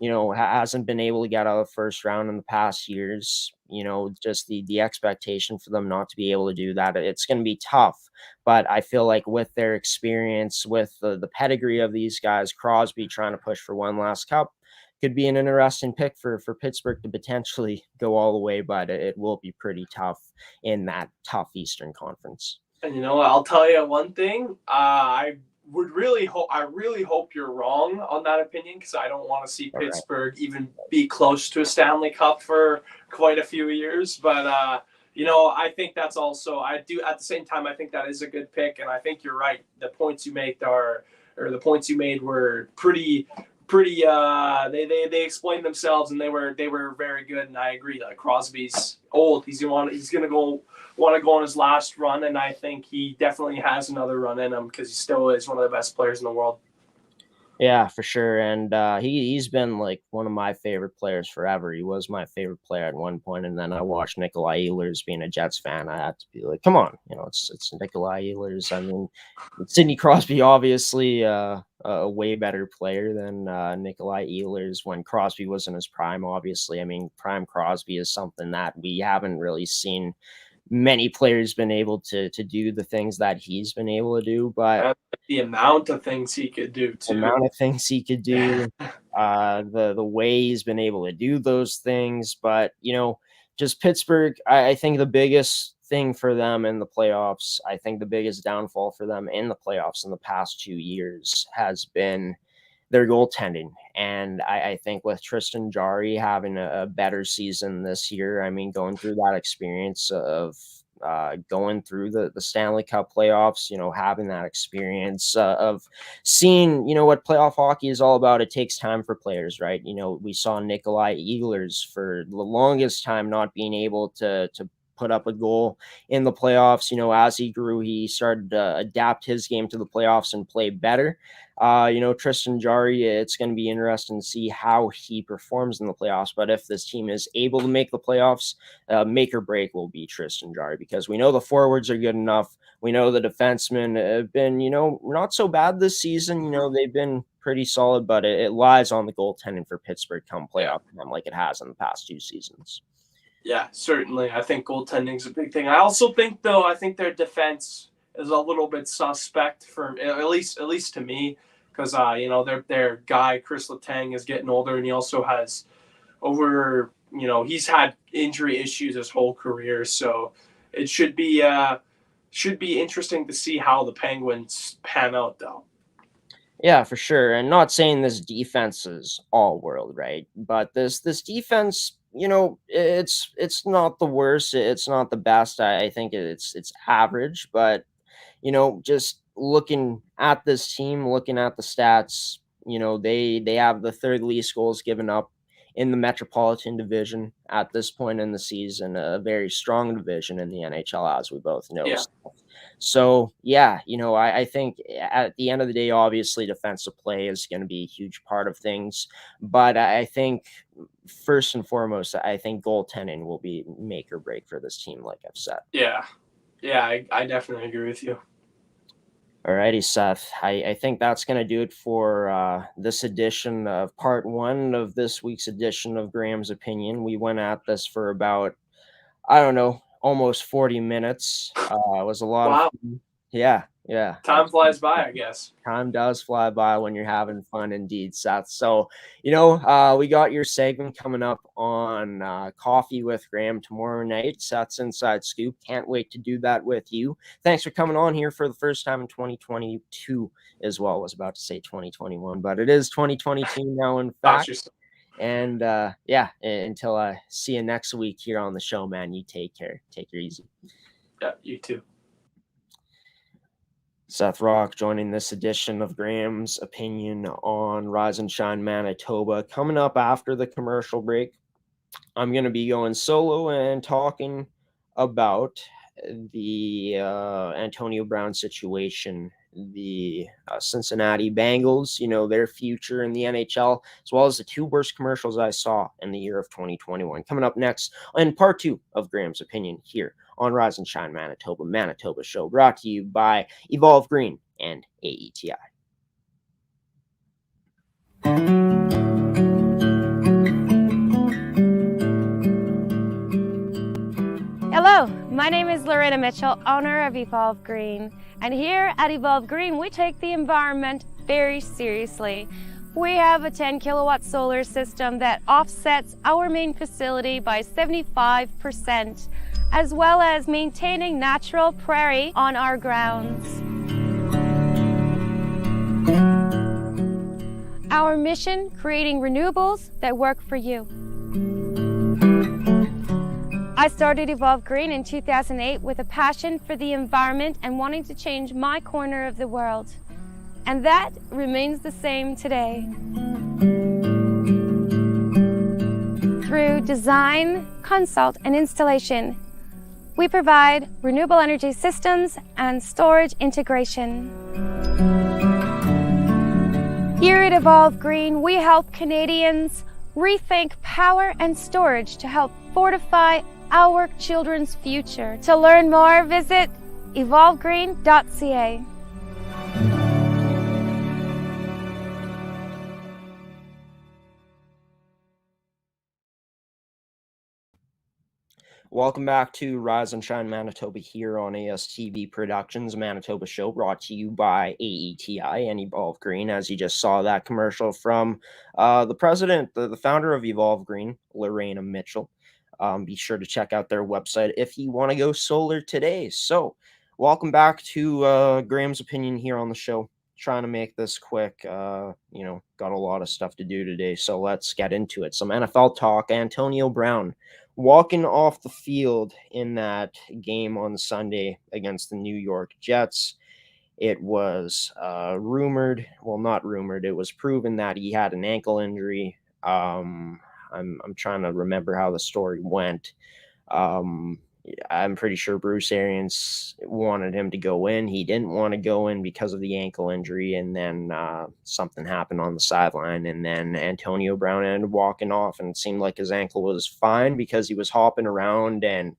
you know, hasn't been able to get out of the first round in the past years, you know, just the expectation for them not to be able to do that. It's going to be tough. But I feel like with their experience, with the pedigree of these guys, Crosby trying to push for one last cup, could be an interesting pick for Pittsburgh to potentially go all the way, but it will be pretty tough in that tough Eastern Conference. And you know what? I'll tell you one thing. I really hope you're wrong on that opinion, because I don't want to see Pittsburgh even be close to a Stanley Cup for quite a few years. But you know, I think that's also, I do at the same time, I think that is a good pick, and I think you're right. The points you made were pretty they explained themselves, and they were very good. And I agree, like, Crosby's old. He's gonna want to go on his last run, and I think he definitely has another run in him, because he still is one of the best players in the world. Yeah, for sure. And he's been like one of my favorite players forever. He was my favorite player at one point, and then I watched Nikolai Ehlers. Being a Jets fan, I had to be like, come on, you know, it's Nikolai Ehlers. I mean, Sidney Crosby, obviously a way better player than Nikolai Ehlers when Crosby was in his prime, obviously. I mean, prime Crosby is something that we haven't really seen many players been able to do the things that he's been able to do, but the amount of things he could do too. The amount of things he could do, the way he's been able to do those things. But, you know, just Pittsburgh, I think the biggest thing for them in the playoffs, I think the biggest downfall for them in the playoffs in the past 2 years has been their goaltending. And I think with Tristan Jarry having a better season this year, I mean, going through that experience of going through the Stanley Cup playoffs, you know, having that experience of seeing, you know, what playoff hockey is all about. It takes time for players, right? You know, we saw Nikolai Ehlers for the longest time not being able to put up a goal in the playoffs. You know, as he grew, he started to adapt his game to the playoffs and play better. You know, Tristan Jarry, it's going to be interesting to see how he performs in the playoffs. But if this team is able to make the playoffs, make or break will be Tristan Jarry, because we know the forwards are good enough. We know the defensemen have been, you know, not so bad this season. You know, they've been pretty solid, but it lies on the goaltending for Pittsburgh come playoff time, like it has in the past 2 seasons. Yeah, certainly. I think goaltending is a big thing. I also think, though, their defense is a little bit suspect for at least to me, because you know, their guy Chris Letang is getting older, and he also has he's had injury issues his whole career, so it should be interesting to see how the Penguins pan out, though. Yeah, for sure. And not saying this defense is all world, right? But this defense, you know, it's not the worst. It's not the best. I think it's average. But, you know, just looking at this team, looking at the stats, you know, they have the 3rd least goals given up in the Metropolitan Division at this point in the season, a very strong division in the NHL, as we both know. Yeah. So, yeah, you know, I think at the end of the day, obviously defensive play is going to be a huge part of things. But I think first and foremost, I think goaltending will be make or break for this team, like I've said. Yeah, I definitely agree with you. All righty, Seth. I think that's going to do it for this edition of part 1 of this week's edition of Graham's Opinion. We went at this for about, I don't know, almost 40 minutes. It was a lot of fun. Yeah. Time flies by, I guess. Time does fly by when you're having fun, indeed, Seth. So, you know, we got your segment coming up on Coffee with Graham tomorrow night. Seth's Inside Scoop. Can't wait to do that with you. Thanks for coming on here for the first time in 2022 as well. I was about to say 2021, but it is 2022 now, in fact. And until I see you next week here on the show, man, you take care. Take it easy. Yeah, you too. Seth Rach joining this edition of Graham's Opinion on Rise and Shine Manitoba. Coming up after the commercial break, I'm going to be going solo and talking about the Antonio Brown situation, the Cincinnati Bengals, their future in the NHL, as well as the two worst commercials I saw in the year of 2021. Coming up next in part 2 of Graham's Opinion here on Rise and Shine Manitoba Show, brought to you by Evolve Green and AETI. Hello, my name is Loretta Mitchell, owner of Evolve Green. And here at Evolve Green, we take the environment very seriously. We have a 10 kilowatt solar system that offsets our main facility by 75%, as well as maintaining natural prairie on our grounds. Our mission, creating renewables that work for you. I started Evolve Green in 2008 with a passion for the environment and wanting to change my corner of the world. And that remains the same today. Through design, consult, and installation, we provide renewable energy systems and storage integration. Here at Evolve Green, we help Canadians rethink power and storage to help fortify our children's future. To learn more, visit evolvegreen.ca. Welcome back to Rise and Shine Manitoba here on ASTV Productions, Manitoba Show, brought to you by AETI and Evolve Green. As you just saw that commercial from the president, the founder of Evolve Green, Loretta Mitchell. Be sure to check out their website if you want to go solar today. So welcome back to Graham's Opinion here on the show. Trying to make this quick. Got a lot of stuff to do today, so let's get into it. Some NFL talk. Antonio Brown walking off the field in that game on Sunday against the New York Jets. It was rumored, well, not rumored, it was proven that he had an ankle injury. I'm trying to remember how the story went. I'm pretty sure Bruce Arians wanted him to go in. He didn't want to go in because of the ankle injury, and then something happened on the sideline, and then Antonio Brown ended up walking off, and it seemed like his ankle was fine because he was hopping around and,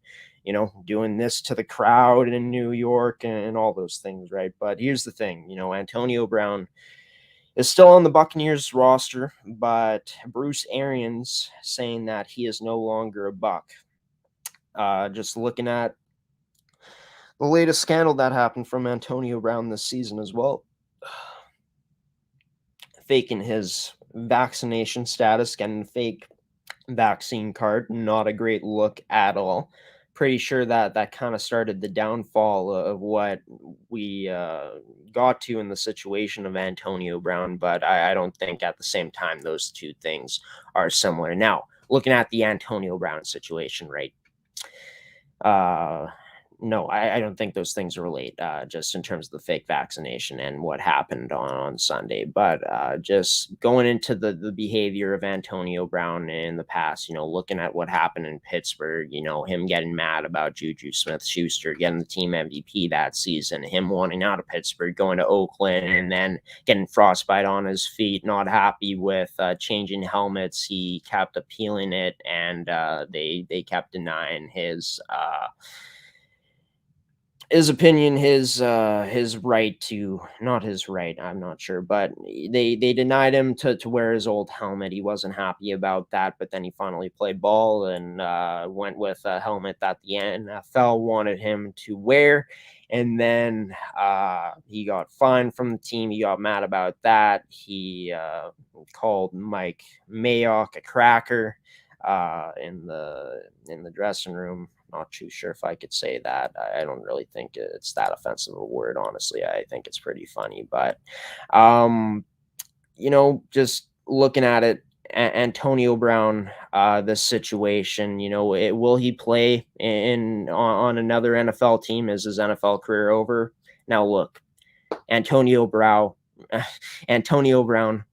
doing this to the crowd in New York and all those things, right? But here's the thing, Antonio Brown is still on the Buccaneers roster, but Bruce Arians saying that he is no longer a Buck. Just looking at the latest scandal that happened from Antonio Brown this season as well. Faking his vaccination status, getting a fake vaccine card, not a great look at all. Pretty sure that kind of started the downfall of what we got to in the situation of Antonio Brown, but I don't think at the same time those two things are similar. Now, looking at the Antonio Brown situation, right? No, I don't think those things relate, just in terms of the fake vaccination and what happened on Sunday. But just going into the behavior of Antonio Brown in the past, looking at what happened in Pittsburgh, him getting mad about Juju Smith-Schuster getting the team MVP that season, him wanting out of Pittsburgh, going to Oakland, and then getting frostbite on his feet, not happy with changing helmets. He kept appealing it, and they kept denying his opinion, his right to, not his right, I'm not sure, but they denied him to wear his old helmet. He wasn't happy about that, but then he finally played ball and went with a helmet that the NFL wanted him to wear. And then he got fined from the team. He got mad about that. He called Mike Mayock a cracker in the dressing room. Not too sure if I could say that. I don't really think it's that offensive a word, honestly. I think it's pretty funny. But, just looking at it, Antonio Brown, this situation, will he play on another NFL team? Is his NFL career over? Now, look, Antonio Brown,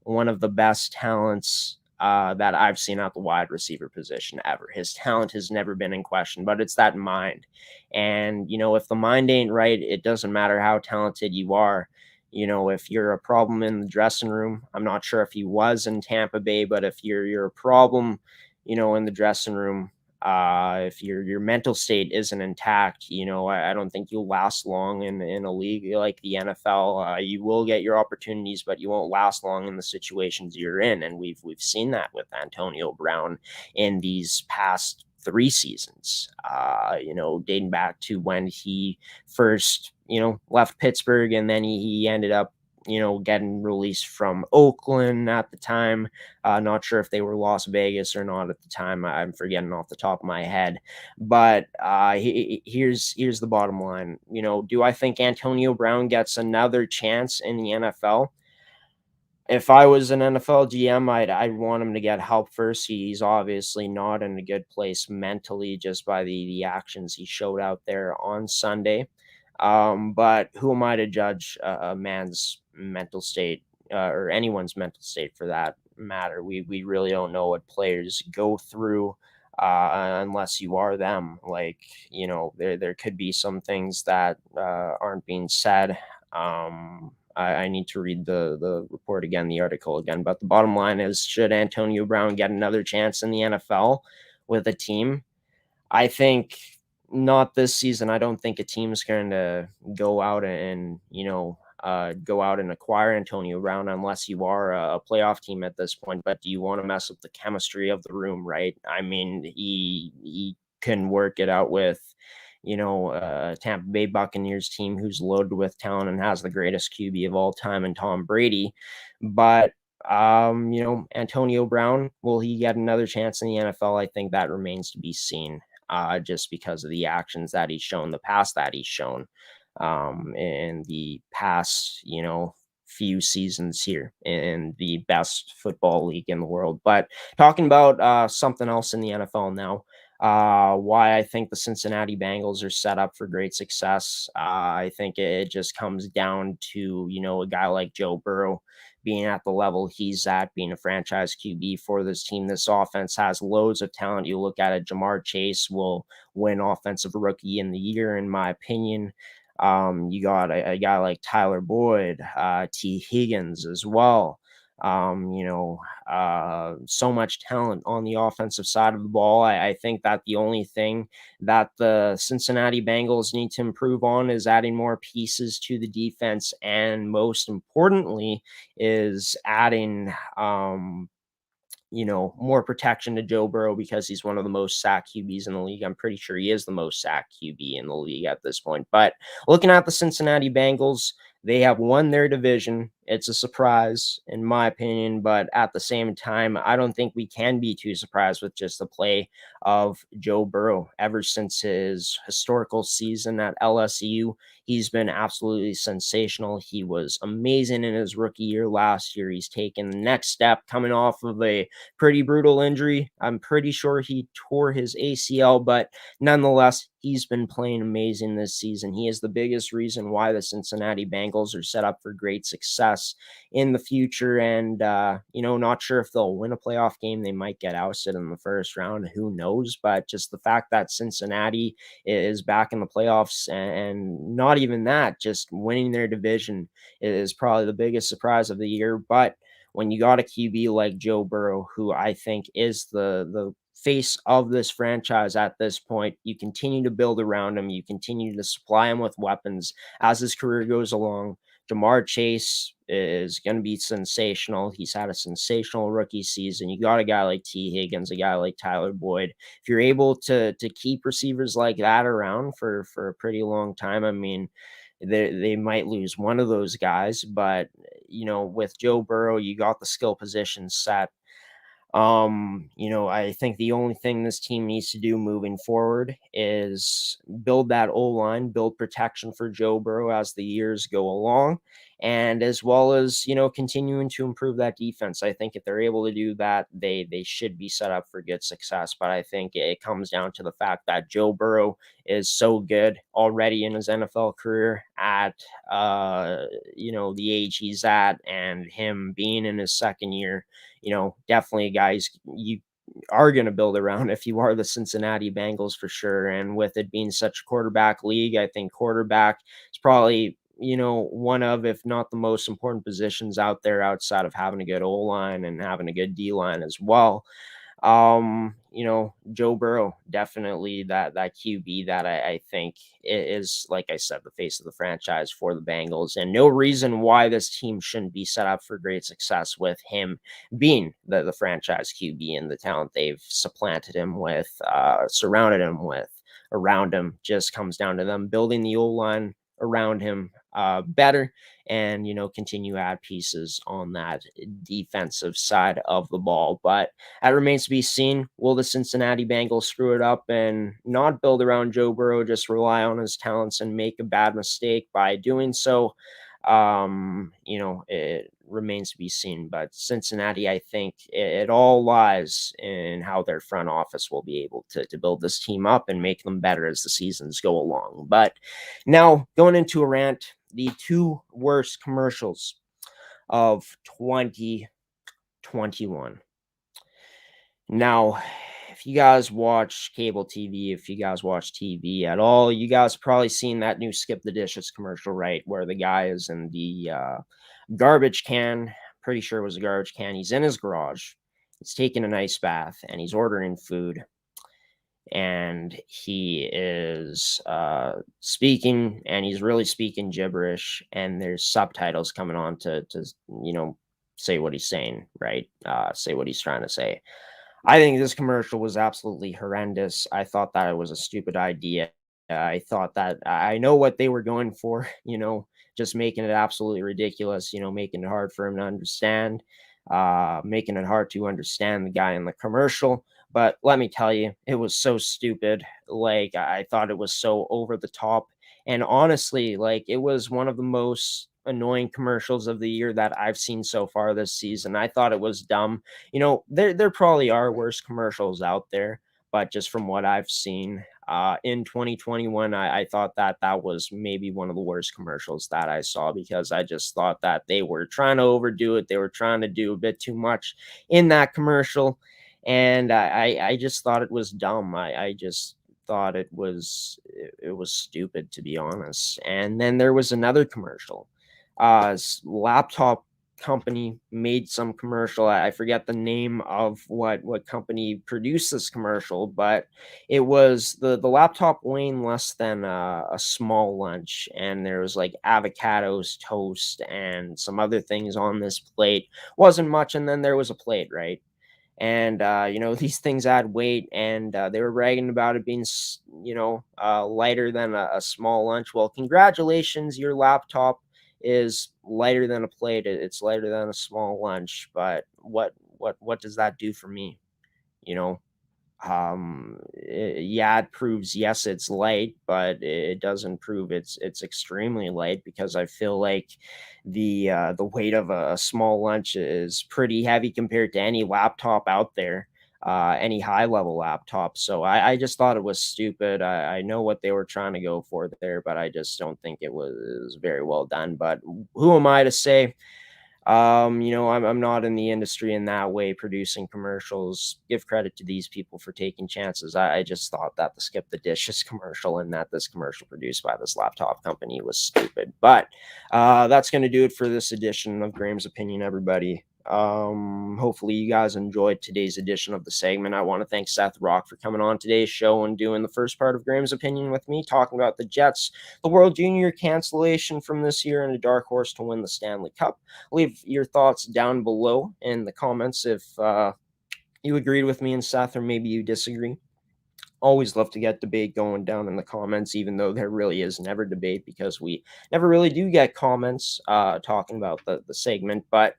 one of the best talents that I've seen at the wide receiver position ever. His talent has never been in question, but it's that mind. And, if the mind ain't right, it doesn't matter how talented you are. If you're a problem in the dressing room, I'm not sure if he was in Tampa Bay, but if you're a problem, in the dressing room, if your mental state isn't intact, I don't think you'll last long in a league like the NFL. You will get your opportunities, but you won't last long in the situations you're in, and we've seen that with Antonio Brown in these past 3 seasons. Dating back to when he first left Pittsburgh, and then he ended up getting released from Oakland at the time. Not sure if they were Las Vegas or not at the time. I'm forgetting off the top of my head. But here's the bottom line. Do I think Antonio Brown gets another chance in the NFL? If I was an NFL GM, I'd want him to get help first. He's obviously not in a good place mentally just by the actions he showed out there on Sunday. But who am I to judge a man's mental state or anyone's mental state for that matter? We really don't know what players go through unless you are them. Like, there could be some things that aren't being said. I need to read the report again, the article again. But the bottom line is, should Antonio Brown get another chance in the NFL with a team? I think not this season. I don't think a team's going to go out and acquire Antonio Brown unless you are a playoff team at this point. But do you want to mess up the chemistry of the room, right? I mean, he can work it out with Tampa Bay Buccaneers team who's loaded with talent and has the greatest QB of all time in Tom Brady. But Antonio Brown, will he get another chance in the NFL? I think that remains to be seen. Just because of the actions that he's shown, the past that he's shown in the past, few seasons here in the best football league in the world. But talking about something else in the NFL now, why I think the Cincinnati Bengals are set up for great success. I think it just comes down to, a guy like Joe Burrow being at the level he's at, being a franchise QB for this team. This offense has loads of talent. You look at it, Jamar Chase will win Offensive Rookie in the Year, in my opinion. You got a guy like Tyler Boyd, T. Higgins as well. So much talent on the offensive side of the ball. I think that the only thing that the Cincinnati Bengals need to improve on is adding more pieces to the defense, and most importantly is adding more protection to Joe Burrow, because he's one of the most sacked QBs in the league. I'm pretty sure he is the most sacked QB in the league at this point. But looking at the Cincinnati Bengals, they have won their division. It's a surprise, in my opinion, but at the same time, I don't think we can be too surprised with just the play of Joe Burrow. Ever since his historical season at LSU, he's been absolutely sensational. He was amazing in his rookie year last year. He's taken the next step coming off of a pretty brutal injury. I'm pretty sure he tore his ACL, but nonetheless, he's been playing amazing this season. He is the biggest reason why the Cincinnati Bengals are set up for great success in the future. And, not sure if they'll win a playoff game. They might get ousted in the first round. Who knows? But just the fact that Cincinnati is back in the playoffs, and not even that, just winning their division is probably the biggest surprise of the year. But when you got a QB like Joe Burrow, who I think is the face of this franchise at this point, you continue to build around him. You continue to supply him with weapons as his career goes along. Jamar Chase is going to be sensational. He's had a sensational rookie season. You got a guy like T. Higgins, a guy like Tyler Boyd. If you're able to keep receivers like that around for a pretty long time, I mean, they might lose one of those guys, but with Joe Burrow, you got the skill position set. I think the only thing this team needs to do moving forward is build that O-line, build protection for Joe Burrow as the years go along, and as well as, continuing to improve that defense. I think if they're able to do that, they should be set up for good success. But I think it comes down to the fact that Joe Burrow is so good already in his NFL career at, the age he's at, and him being in his second year, definitely a guy you are going to build around if you are the Cincinnati Bengals for sure. And with it being such a quarterback league, I think quarterback is probably, one of, if not the most important positions out there outside of having a good O-line and having a good D-line as well. Joe Burrow, definitely that QB that I think is, like I said, the face of the franchise for the Bengals, and no reason why this team shouldn't be set up for great success with him being the franchise QB and the talent they've supplanted him with, surrounded him with, around him. Just comes down to them building the O-line around him better, and continue to add pieces on that defensive side of the ball. But that remains to be seen. Will the Cincinnati Bengals screw it up and not build around Joe Burrow, just rely on his talents and make a bad mistake by doing so? It remains to be seen. But Cincinnati, I think it all lies in how their front office will be able to build this team up and make them better as the seasons go along. But now, going into a rant, the two worst commercials of 2021. Now, if you guys watch cable TV, if you guys watch TV at all, you guys probably seen that new Skip the Dishes commercial, right? Where the guy is in the garbage can. Pretty sure it was a garbage can. He's in his garage. He's taking an ice bath and he's ordering food. And he is speaking, and he's really speaking gibberish, and there's subtitles coming on to say what he's saying, right? Say what he's trying to say. I think this commercial was absolutely horrendous. I thought that it was a stupid idea. I thought that I know what they were going for, just making it absolutely ridiculous, making it hard for him to understand, making it hard to understand the guy in the commercial. But let me tell you, it was so stupid. Like, I thought it was so over the top. And honestly, like, it was one of the most annoying commercials of the year that I've seen so far this season. I thought it was dumb. There probably are worse commercials out there, but just from what I've seen in 2021, I thought that was maybe one of the worst commercials that I saw, because I just thought that they were trying to overdo it. They were trying to do a bit too much in that commercial. And I just thought it was dumb. I just thought it was stupid, to be honest. And then there was another commercial. Laptop company made some commercial. I forget the name of what company produced this commercial, but it was the laptop weighing less than a small lunch, and there was like avocados, toast, and some other things on this plate. Wasn't much, and then there was a plate, right? And these things add weight, and they were bragging about it being lighter than a small lunch. Well, congratulations, your laptop is lighter than a plate. It's lighter than a small lunch. But what does that do for me? It proves, yes, it's light, but it doesn't prove it's extremely light, because I feel like the weight of a small lunch is pretty heavy compared to any laptop out there, any high level laptop. So I just thought it was stupid. I know what they were trying to go for there, but I just don't think it was very well done. But who am I to say? I'm not in the industry in that way, producing commercials. Give credit to these people for taking chances. I just thought that the Skip the Dishes commercial, and that this commercial produced by this laptop company, was stupid. But that's going to do it for this edition of Graeme's Opinion, everybody. Hopefully you guys enjoyed today's edition of the segment. I want to thank Seth Rach for coming on today's show and doing the first part of Graeme's Opinion with me, talking about the Jets, the World Junior cancellation from this year, and a dark horse to win the Stanley Cup. Leave your thoughts down below in the comments if you agreed with me and Seth, or maybe you disagree. Always love to get debate going down in the comments, even though there really is never debate, because we never really do get comments talking about the segment. But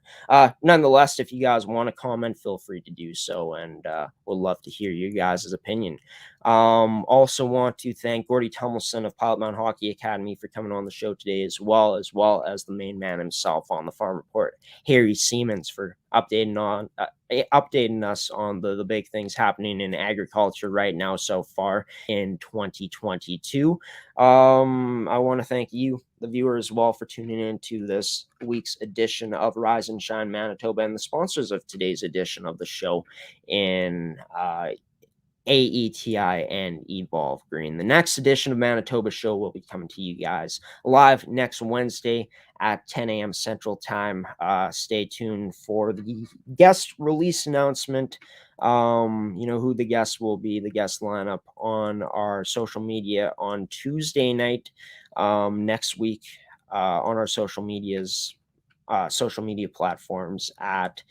nonetheless, if you guys want to comment, feel free to do so, and we'll love to hear you guys' opinion. Also want to thank Gordie Tumilson of Pilot-Mound Hockey-Academy for coming on the show today, as well as the main man himself on the Farm Report, Harry Siemens, for updating on updating us on the big things happening in agriculture right now so far in 2022. I want to thank you, the viewer, as well, for tuning in to this week's edition of Rise and Shine Manitoba, and the sponsors of today's edition of the show in AETI and Evolve Green. The next edition of Manitoba Show will be coming to you guys live next Wednesday at 10 a.m. Central Time. Stay tuned for the guest release announcement. Who the guests will be, the guest lineup on our social media on Tuesday night next week on our social media platforms at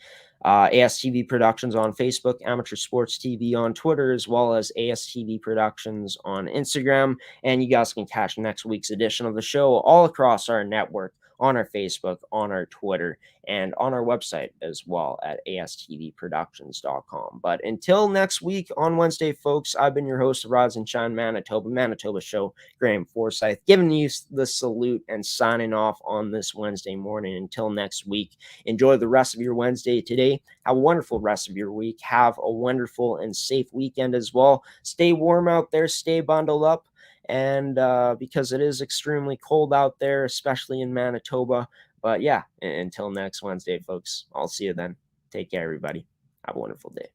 ASTV Productions on Facebook, Amateur Sports TV on Twitter, as well as ASTV Productions on Instagram. And you guys can catch next week's edition of the show all across our network, on our Facebook, on our Twitter, and on our website as well at astvproductions.com. But until next week on Wednesday, folks, I've been your host of Rise and Shine Manitoba Show, Graeme Forsyth, giving you the salute and signing off on this Wednesday morning. Until next week, enjoy the rest of your Wednesday today. Have a wonderful rest of your week. Have a wonderful and safe weekend as well. Stay warm out there. Stay bundled up. And because it is extremely cold out there, especially in Manitoba. But yeah, until next Wednesday, folks, I'll see you then. Take care, everybody. Have a wonderful day.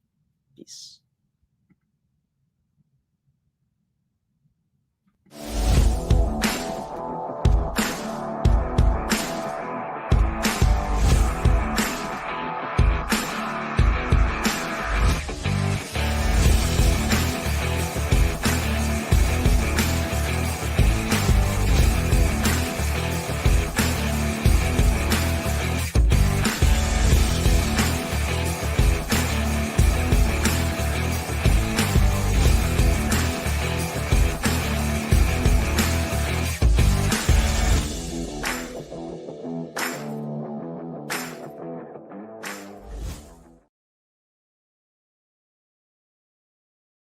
Peace.